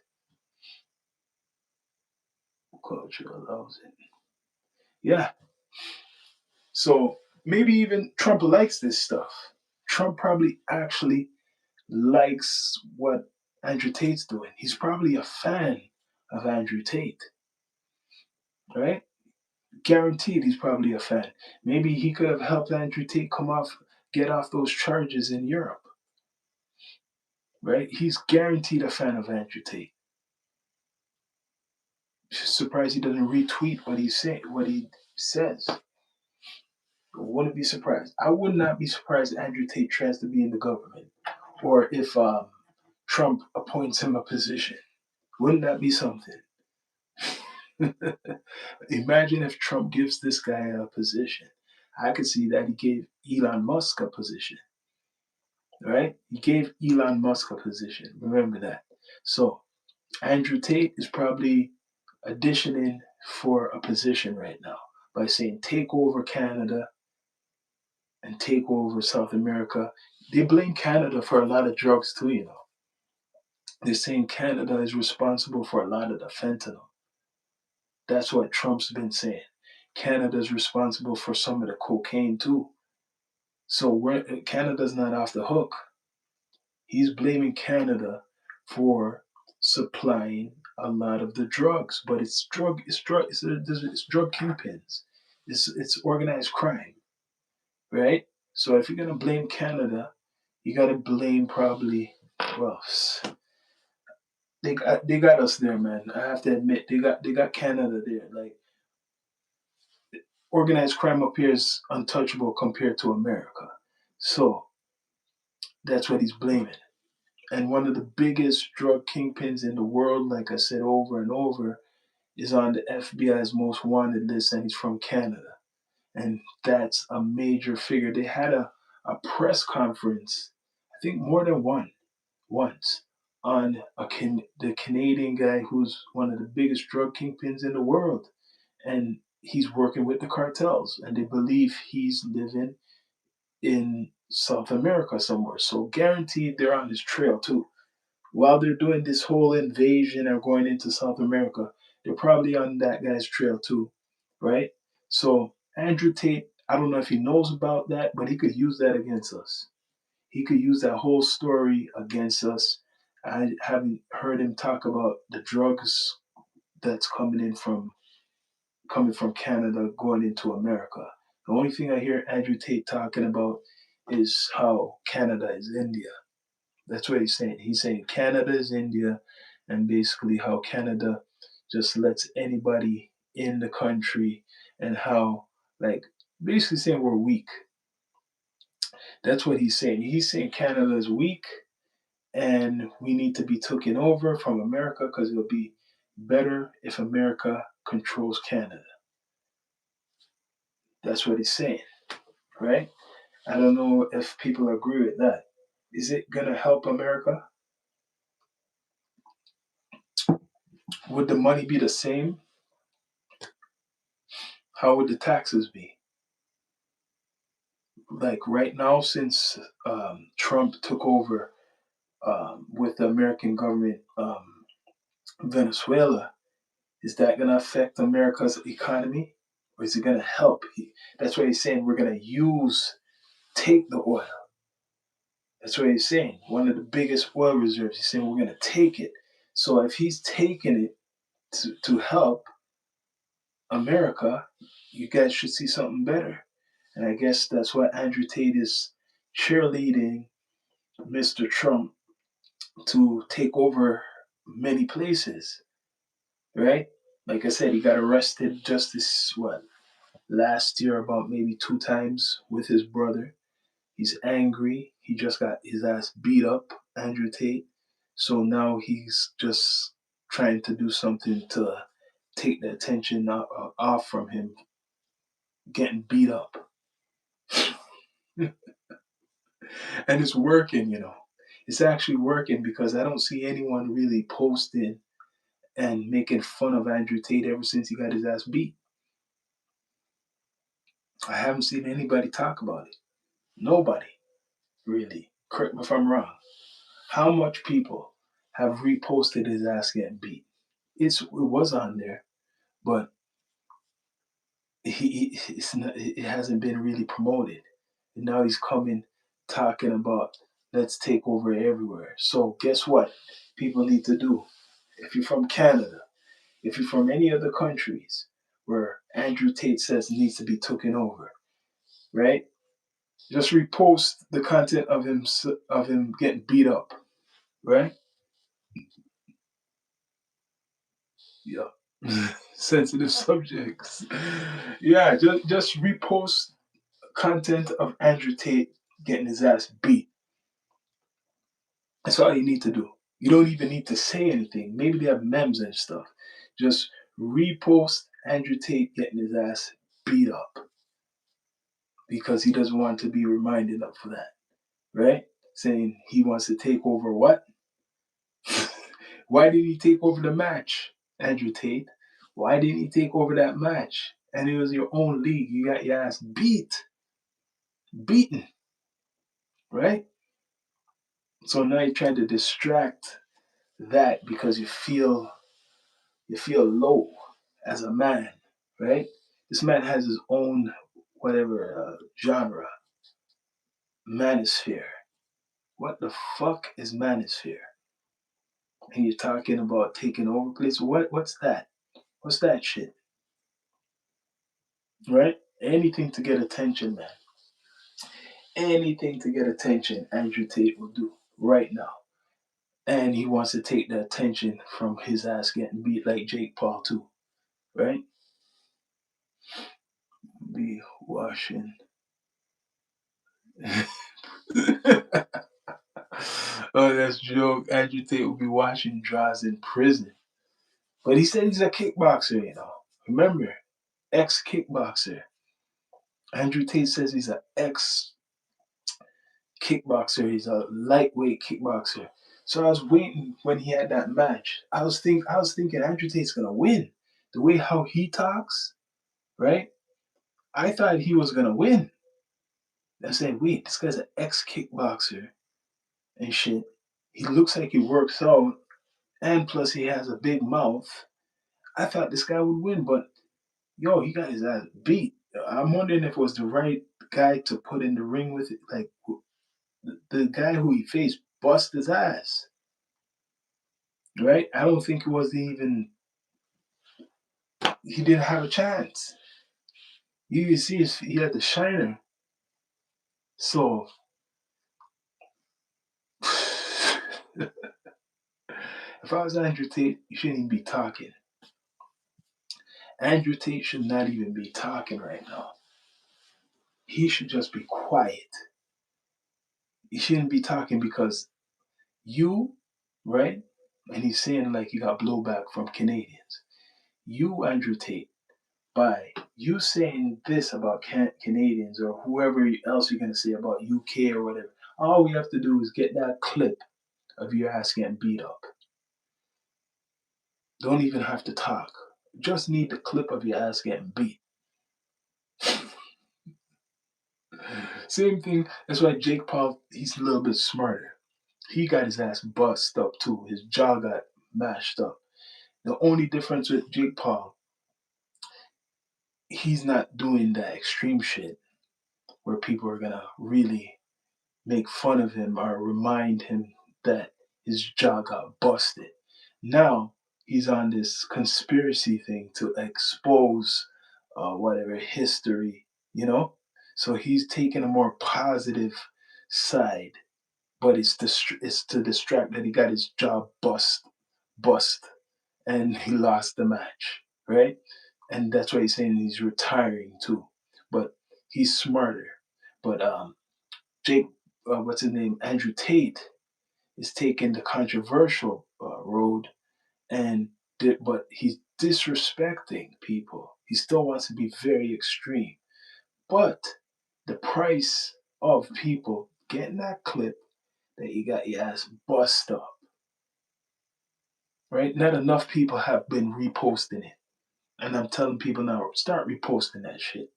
A: Culture allows it. Yeah. So maybe even Trump likes this stuff. Trump probably actually likes what Andrew Tate's doing. He's probably a fan of Andrew Tate, right? Guaranteed he's probably a fan. Maybe he could have helped Andrew Tate get off those charges in Europe, right? He's guaranteed a fan of Andrew Tate. Surprised he doesn't retweet what he says. Wouldn't be surprised. I would not be surprised if Andrew Tate tries to be in the government, or if Trump appoints him a position. Wouldn't that be something? Imagine if Trump gives this guy a position. I could see that he gave Elon Musk a position, right? He gave Elon Musk a position. Remember that. So Andrew Tate is probably auditioning for a position right now by saying take over Canada and take over South America. They blame Canada for a lot of drugs too, you know. They're saying Canada is responsible for a lot of the fentanyl. That's what Trump's been saying. Canada's responsible for some of the cocaine too. So Canada's not off the hook. He's blaming Canada for supplying a lot of the drugs, but it's drug kingpins. It's organized crime, right? So if you're gonna blame Canada, you gotta blame probably well, they got us there, man. I have to admit they got Canada there. Like organized crime appears untouchable compared to America. So that's what he's blaming. And one of the biggest drug kingpins in the world, like I said over and over, is on the FBI's most wanted list, and he's from Canada. And that's a major figure. They had a press conference, I think more than once, on the Canadian guy who's one of the biggest drug kingpins in the world. And he's working with the cartels, and they believe he's living in South America somewhere. So guaranteed they're on his trail too. While they're doing this whole invasion or going into South America, they're probably on that guy's trail too, right? So Andrew Tate, I don't know if he knows about that, but he could use that against us. He could use that whole story against us. I haven't heard him talk about the drugs that's coming from Canada going into America. The only thing I hear Andrew Tate talking about is how Canada is India. That's what he's saying. He's saying Canada is India, and basically how Canada just lets anybody in the country, and how, like, basically saying we're weak. That's what he's saying. He's saying Canada is weak and we need to be taken over from America because it'll be better if America controls Canada. That's what he's saying, right? I don't know if people agree with that. Is it going to help America? Would the money be the same? How would the taxes be? Like right now, since Trump took over with the American government, Venezuela, is that going to affect America's economy? Or is it going to help? That's why he's saying we're going to take the oil. That's what he's saying. One of the biggest oil reserves. He's saying we're going to take it. So if he's taking it to help America, you guys should see something better. And I guess that's why Andrew Tate is cheerleading Mr. Trump to take over many places, right? Like I said, he got arrested just last year about maybe 2 times with his brother. He's angry. He just got his ass beat up, Andrew Tate. So now he's just trying to do something to take the attention off from him getting beat up. And it's working, you know. It's actually working because I don't see anyone really posting and making fun of Andrew Tate ever since he got his ass beat. I haven't seen anybody talk about it. Nobody, really. Correct me if I'm wrong. How much people have reposted his ass getting beat? It was on there, but it hasn't been really promoted. And now he's coming talking about let's take over everywhere. So guess what people need to do? If you're from Canada, if you're from any other countries where Andrew Tate says needs to be taken over, right? Just repost the content of him getting beat up, right? Yeah. Sensitive subjects. Yeah, just repost content of Andrew Tate getting his ass beat. That's all you need to do. You don't even need to say anything. Maybe they have memes and stuff. Just repost Andrew Tate getting his ass beat up because he doesn't want to be reminded of that, right? Saying he wants to take over what? Why did he take over the match, Andrew Tate? Why didn't he take over that match? And it was your own league. You got your ass beaten, right? So now you're trying to distract that because you feel low as a man, right? This man has his own whatever genre, manosphere. What the fuck is manosphere? And you're talking about taking over place. What's that? What's that shit? Right? Anything to get attention, man. Anything to get attention, Andrew Tate will do right now. And he wants to take the attention from his ass getting beat like Jake Paul too, right? Be washing. Oh, that's a joke. Andrew Tate will be washing drawers in prison. But he said he's a kickboxer, you know. Remember, ex-kickboxer. Andrew Tate says he's an ex-kickboxer. He's a lightweight kickboxer. So I was waiting when he had that match. I was thinking Andrew Tate's gonna win. The way how he talks, right? I thought he was gonna win. I said, wait, this guy's an ex-kickboxer and shit. He looks like he works out, and plus he has a big mouth. I thought this guy would win, but yo, he got his ass beat. I'm wondering if it was the right guy to put in the ring with it. Like the guy who he faced bust his ass, right? I don't think it was even. He didn't have a chance. You see, he had the shiner. So if I was Andrew Tate, you shouldn't even be talking. Andrew Tate should not even be talking right now. He should just be quiet. He shouldn't be talking because you, right? And he's saying like he got blowback from Canadians. You, Andrew Tate, by you saying this about Canadians or whoever else you're gonna say about UK or whatever, all we have to do is get that clip of your ass getting beat up. Don't even have to talk. Just need the clip of your ass getting beat. Same thing. That's why Jake Paul, he's a little bit smarter. He got his ass bust up too. His jaw got mashed up. The only difference with Jake Paul, he's not doing that extreme shit where people are gonna really make fun of him or remind him that his jaw got busted. Now he's on this conspiracy thing to expose whatever history, you know. So he's taking a more positive side, but it's to distract that he got his jaw bust, and he lost the match, right? And that's why he's saying he's retiring too. But he's smarter. But Jake, what's his name, Andrew Tate, is taking the controversial road, and but he's disrespecting people. He still wants to be very extreme, but the price of people getting that clip that you got your ass bust up, right? Not enough people have been reposting it, and I'm telling people now, start reposting that shit.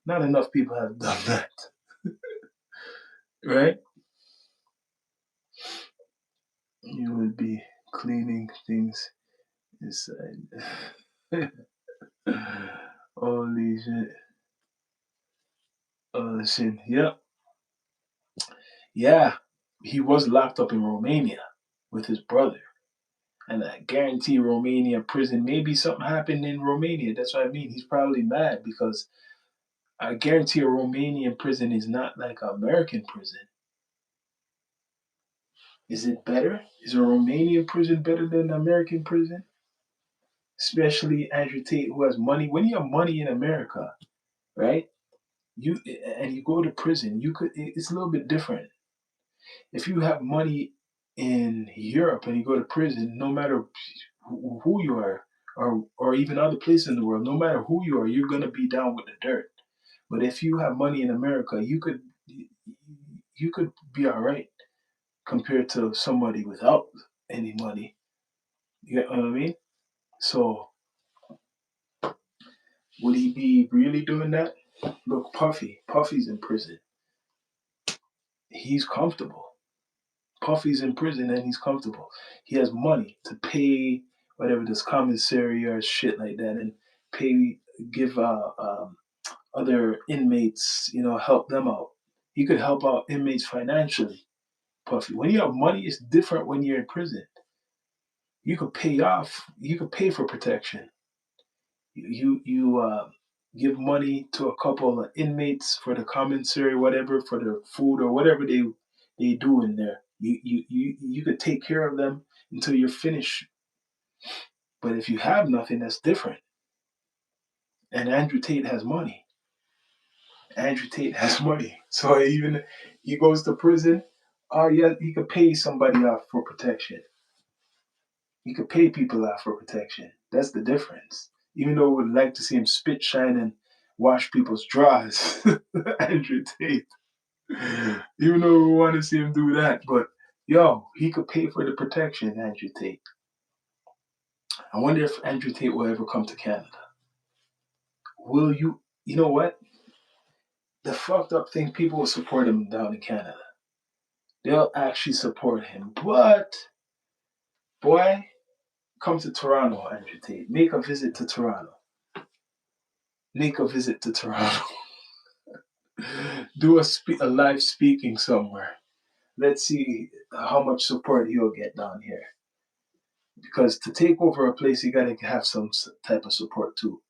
A: Not enough people have done that, right? You would be cleaning things inside. Holy shit. Oh shit. Yep. Yeah. He was locked up in Romania with his brother. And I guarantee Romania prison, maybe something happened in Romania. That's what I mean. He's probably mad because I guarantee a Romanian prison is not like an American prison. Is it better? Is a Romanian prison better than an American prison? Especially Andrew Tate, who has money. When you have money in America, right? You and you go to prison, you could. It's a little bit different. If you have money in Europe and you go to prison, no matter who you are, or even other places in the world, no matter who you are, you're gonna be down with the dirt. But if you have money in America, you could be all right compared to somebody without any money. You get what I mean? So would he be really doing that? Look, Puffy's in prison. He's comfortable. Puffy's in prison and he's comfortable. He has money to pay whatever this commissary or shit like that, and pay give other inmates, help them out. He could help out inmates financially. Puffy, when you have money, it's different when you're in prison. You could pay off. You could pay for protection. You give money to a couple of inmates for the commissary, whatever, for their food or whatever they do in there. You could take care of them until you're finished. But if you have nothing, that's different. And Andrew Tate has money. Andrew Tate has money. So even he goes to prison, oh yeah, he could pay somebody off for protection. He could pay people off for protection. That's the difference. Even though we would like to see him spit shine and wash people's drawers, Andrew Tate. Even though we want to see him do that, but yo, he could pay for the protection, Andrew Tate. I wonder if Andrew Tate will ever come to Canada. Will you? You know what? The fucked up thing, people will support him down in Canada. They'll actually support him. But, boy, come to Toronto, Andrew Tate. Make a visit to Toronto. Make a visit to Toronto. Do a live speaking somewhere. Let's see how much support he'll get down here. Because to take over a place, you gotta have some type of support too.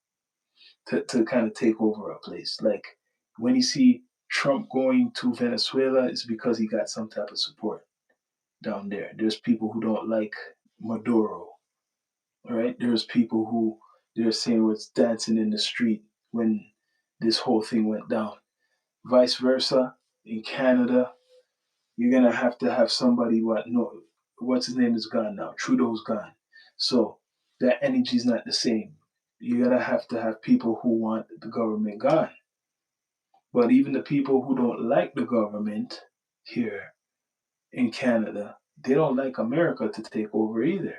A: To kind of take over a place. Like when you see Trump going to Venezuela, it's because he got some type of support down there. There's people who don't like Maduro, right? There's people who they're saying was dancing in the street when this whole thing went down. Vice versa, in Canada, you're gonna have somebody what's his name is gone now. Trudeau's gone. So that energy's not the same. You're gonna have to have people who want the government gone. But even the people who don't like the government here in Canada, they don't like America to take over either.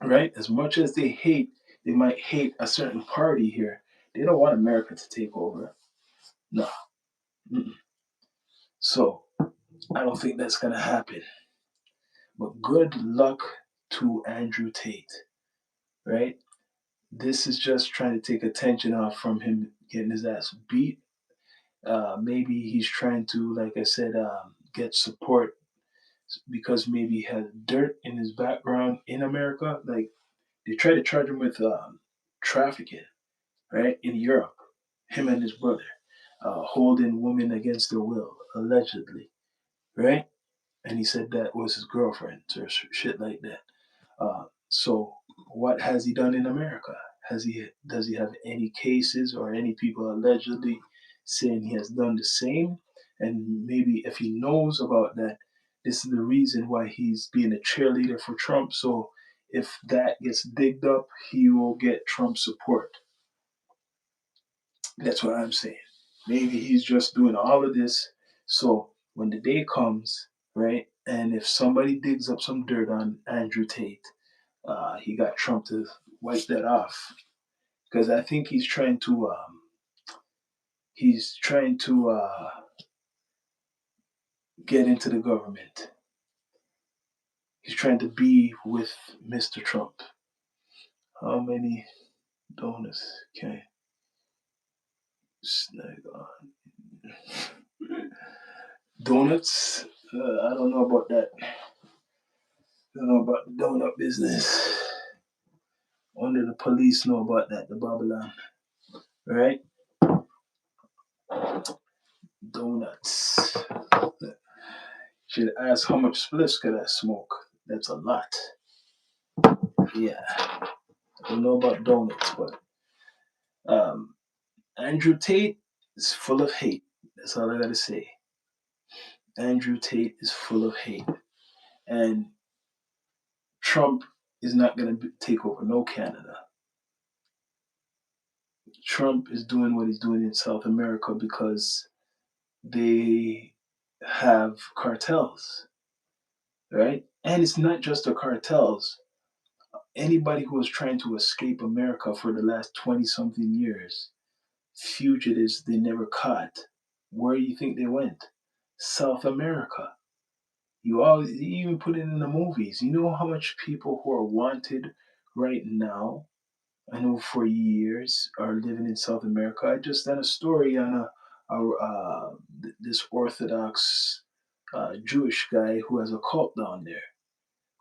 A: Right? As much as they might hate a certain party here, they don't want America to take over. No. Mm-mm. So I don't think that's gonna happen. But good luck to Andrew Tate, right? This is just trying to take attention off from him getting his ass beat. Maybe he's trying to, like I said, get support because maybe he has dirt in his background in America. Like they tried to charge him with trafficking, right, in Europe. Him and his brother holding women against their will, allegedly, right? And he said that was his girlfriend or shit like that. So what has he done in America? Does he have any cases or any people allegedly saying he has done the same? And maybe if he knows about that, this is the reason why he's being a cheerleader for Trump. So if that gets digged up, he will get Trump support. That's what I'm saying. Maybe he's just doing all of this so when the day comes, right, and if somebody digs up some dirt on Andrew Tate, he got Trump to wipe that off. because I think he's trying to get into the government. He's trying to be with Mr. Trump. How many donuts can snag on? Donuts? I don't know about that. I don't know about the donut business. Only the police know about that, the Babylon. Right? Donuts. Should ask how much spliffs could I smoke? That's a lot. Yeah. I don't know about donuts, but um, Andrew Tate is full of hate. That's all I gotta say. Andrew Tate is full of hate. And Trump is not gonna take over no Canada. Trump is doing what he's doing in South America because they have cartels, right? And it's not just the cartels. Anybody who was trying to escape America for the last 20 something years, fugitives they never caught, where do you think they went? South America. You even put it in the movies. You know how much people who are wanted right now, I know for years, are living in South America. I just done a story on this Orthodox Jewish guy who has a cult down there,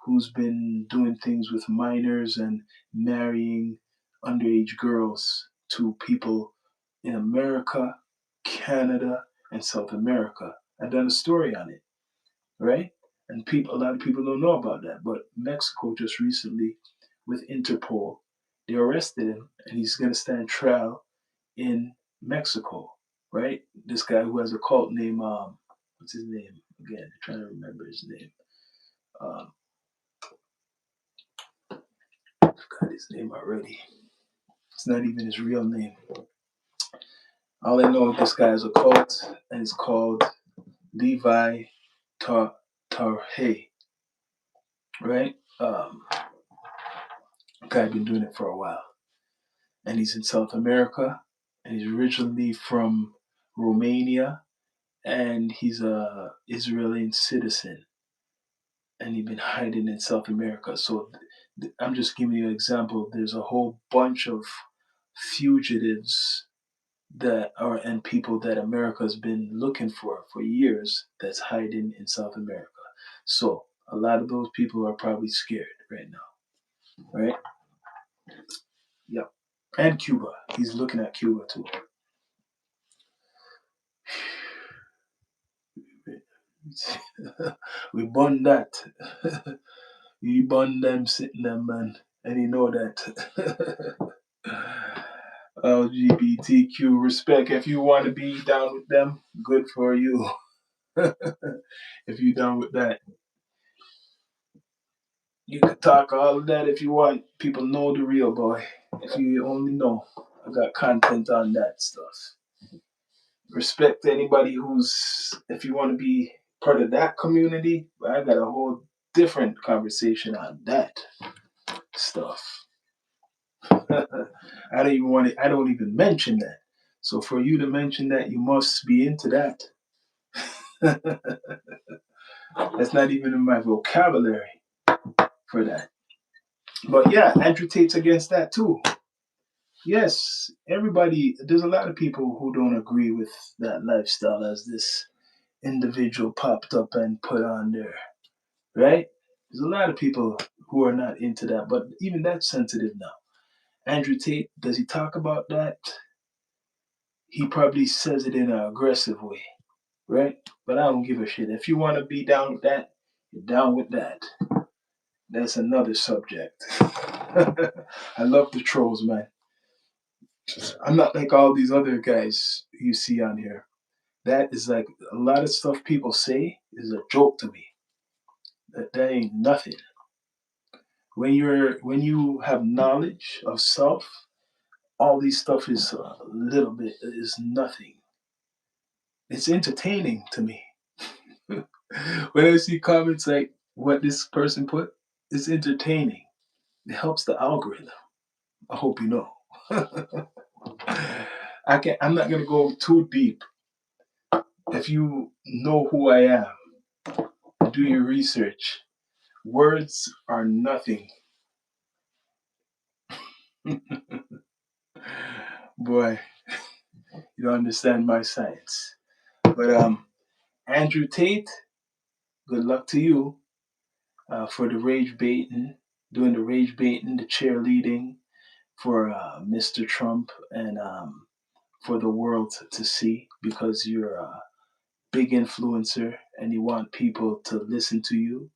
A: who's been doing things with minors and marrying underage girls to people in America, Canada, and South America. I've done a story on it, right? And a lot of people don't know about that. But Mexico just recently, with Interpol, they arrested him, and he's going to stand trial in Mexico, right? This guy who has a cult name, what's his name again? I'm trying to remember his name. Um, I forgot his name already. It's not even his real name. All I know is this guy has a cult, and it's called Levi Tarhe, right? Guy been doing it for a while, and he's in South America, and he's originally from Romania, and he's a Israeli citizen, and he's been hiding in South America. So I'm just giving you an example. There's a whole bunch of fugitives that are and people that America's been looking for years that's hiding in South America. So a lot of those people are probably scared right now, right? Yep. And Cuba. He's looking at Cuba too. We burn that. We burn them, sitting them, man. And you know that. LGBTQ respect. If you want to be down with them, good for you. If you down with that, you can talk all of that if you want. People know the real boy. If you only know, I got content on that stuff. Respect anybody who's, if you want to be part of that community, I got a whole different conversation on that stuff. I don't even want it. I don't even mention that. So for you to mention that, you must be into that. That's not even in my vocabulary for that. But yeah, Andrew Tate's against that too. Yes, everybody, there's a lot of people who don't agree with that lifestyle as this individual popped up and put on there, right? There's a lot of people who are not into that, but even that's sensitive now. Andrew Tate, does he talk about that? He probably says it in an aggressive way, right? But I don't give a shit. If you want to be down with that, you're down with that. That's another subject. I love the trolls, man. I'm not like all these other guys you see on here. That is like a lot of stuff people say is a joke to me. That ain't nothing. When you have knowledge of self, all these stuff is a little bit is nothing. It's entertaining to me. When I see comments like what this person put, it's entertaining. It helps the algorithm. I hope you know. I'm not gonna go too deep. If you know who I am, do your research. Words are nothing. Boy, you don't understand my science. But Andrew Tate, good luck to you for the rage baiting, doing the rage baiting, the cheerleading for Mr. Trump and for the world to see because you're a big influencer and you want people to listen to you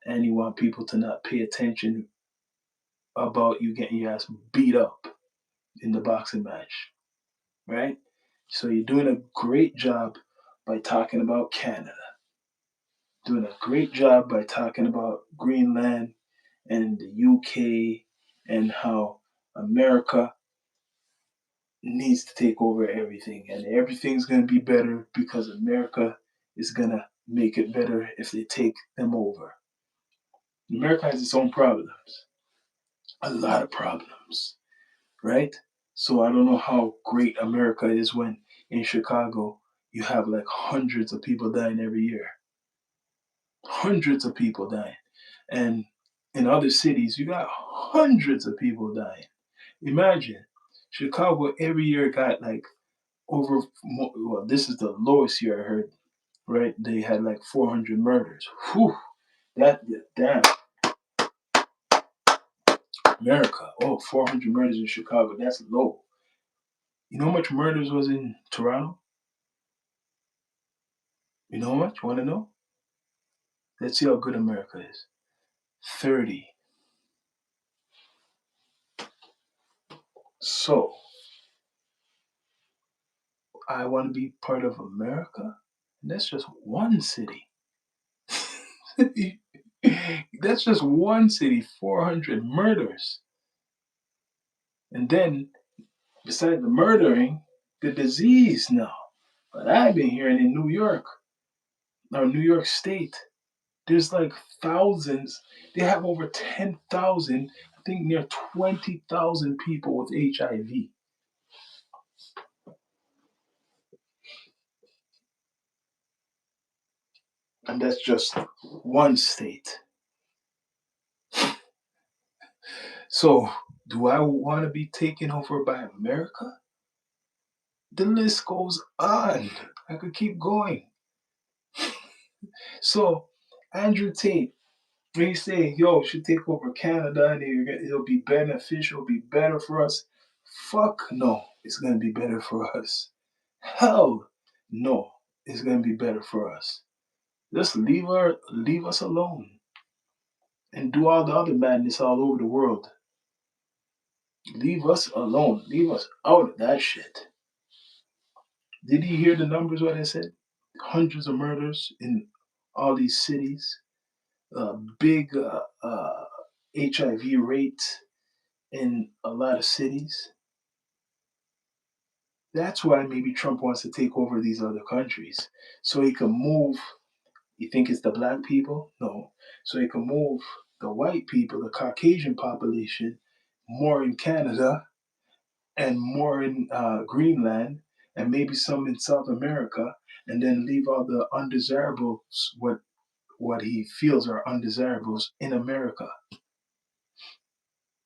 A: and you want people to not pay attention about you getting your ass beat up in the boxing match, right? So you're doing a great job by talking about Canada, doing a great job by talking about Greenland and the UK and how America needs to take over everything and everything's going to be better because America is going to make it better if they take them over. America has its own problems, a lot of problems, right? So I don't know how great America is when in Chicago you have like hundreds of people dying every year. Hundreds of people dying. And in other cities, you got hundreds of people dying. Imagine Chicago every year got like over, well, this is the lowest year I heard, right? They had like 400 murders. Whew, that, damn, America. Oh, 400 murders in Chicago. That's low. You know how much murders was in Toronto? You know how much? Want to know? Let's see how good America is. 30. So, I want to be part of America? And that's just one city. That's just one city, 400 murders. And then, besides the murdering, the disease now. But I've been hearing in New York, or New York State, there's like thousands. They have over 10,000, I think near 20,000 people with HIV. And that's just one state. So, do I want to be taken over by America? The list goes on. I could keep going. So, Andrew Tate, when you say, yo, should take over Canada and it'll be beneficial, it'll be better for us. Fuck no, it's going to be better for us. Hell no, it's going to be better for us. Just leave us alone and do all the other madness all over the world. Leave us alone. Leave us out of that shit. Did you hear the numbers? What I said? Hundreds of murders in all these cities. Big HIV rate in a lot of cities. That's why maybe Trump wants to take over these other countries so he can move. You think it's the black people? No. So he can move the white people, the Caucasian population, more in Canada and more in Greenland, and maybe some in South America, and then leave all the undesirables, what he feels are undesirables in America.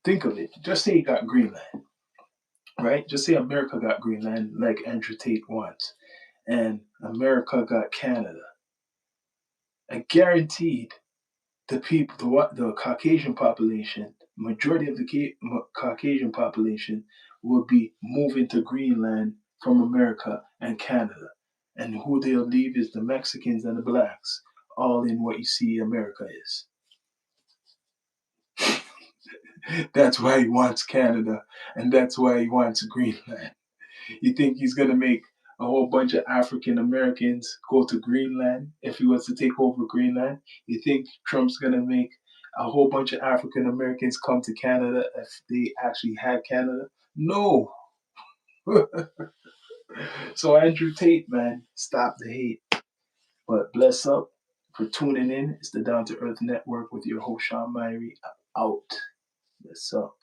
A: Think of it. Just say he got Greenland, right? Just say America got Greenland, like Andrew Tate wants, and America got Canada. I guaranteed the Caucasian population, majority of the Caucasian population will be moving to Greenland from America and Canada. And who they'll leave is the Mexicans and the blacks, all in what you see America is. That's why he wants Canada, and that's why he wants Greenland. You think he's going to make a whole bunch of African Americans go to Greenland if he was to take over Greenland? You think Trump's going to make a whole bunch of African Americans come to Canada if they actually had Canada? No. So, Andrew Tate, man, stop the hate. But bless up for tuning in. It's the Down to Earth Network with your host, Sean Myrie. Out. Bless up.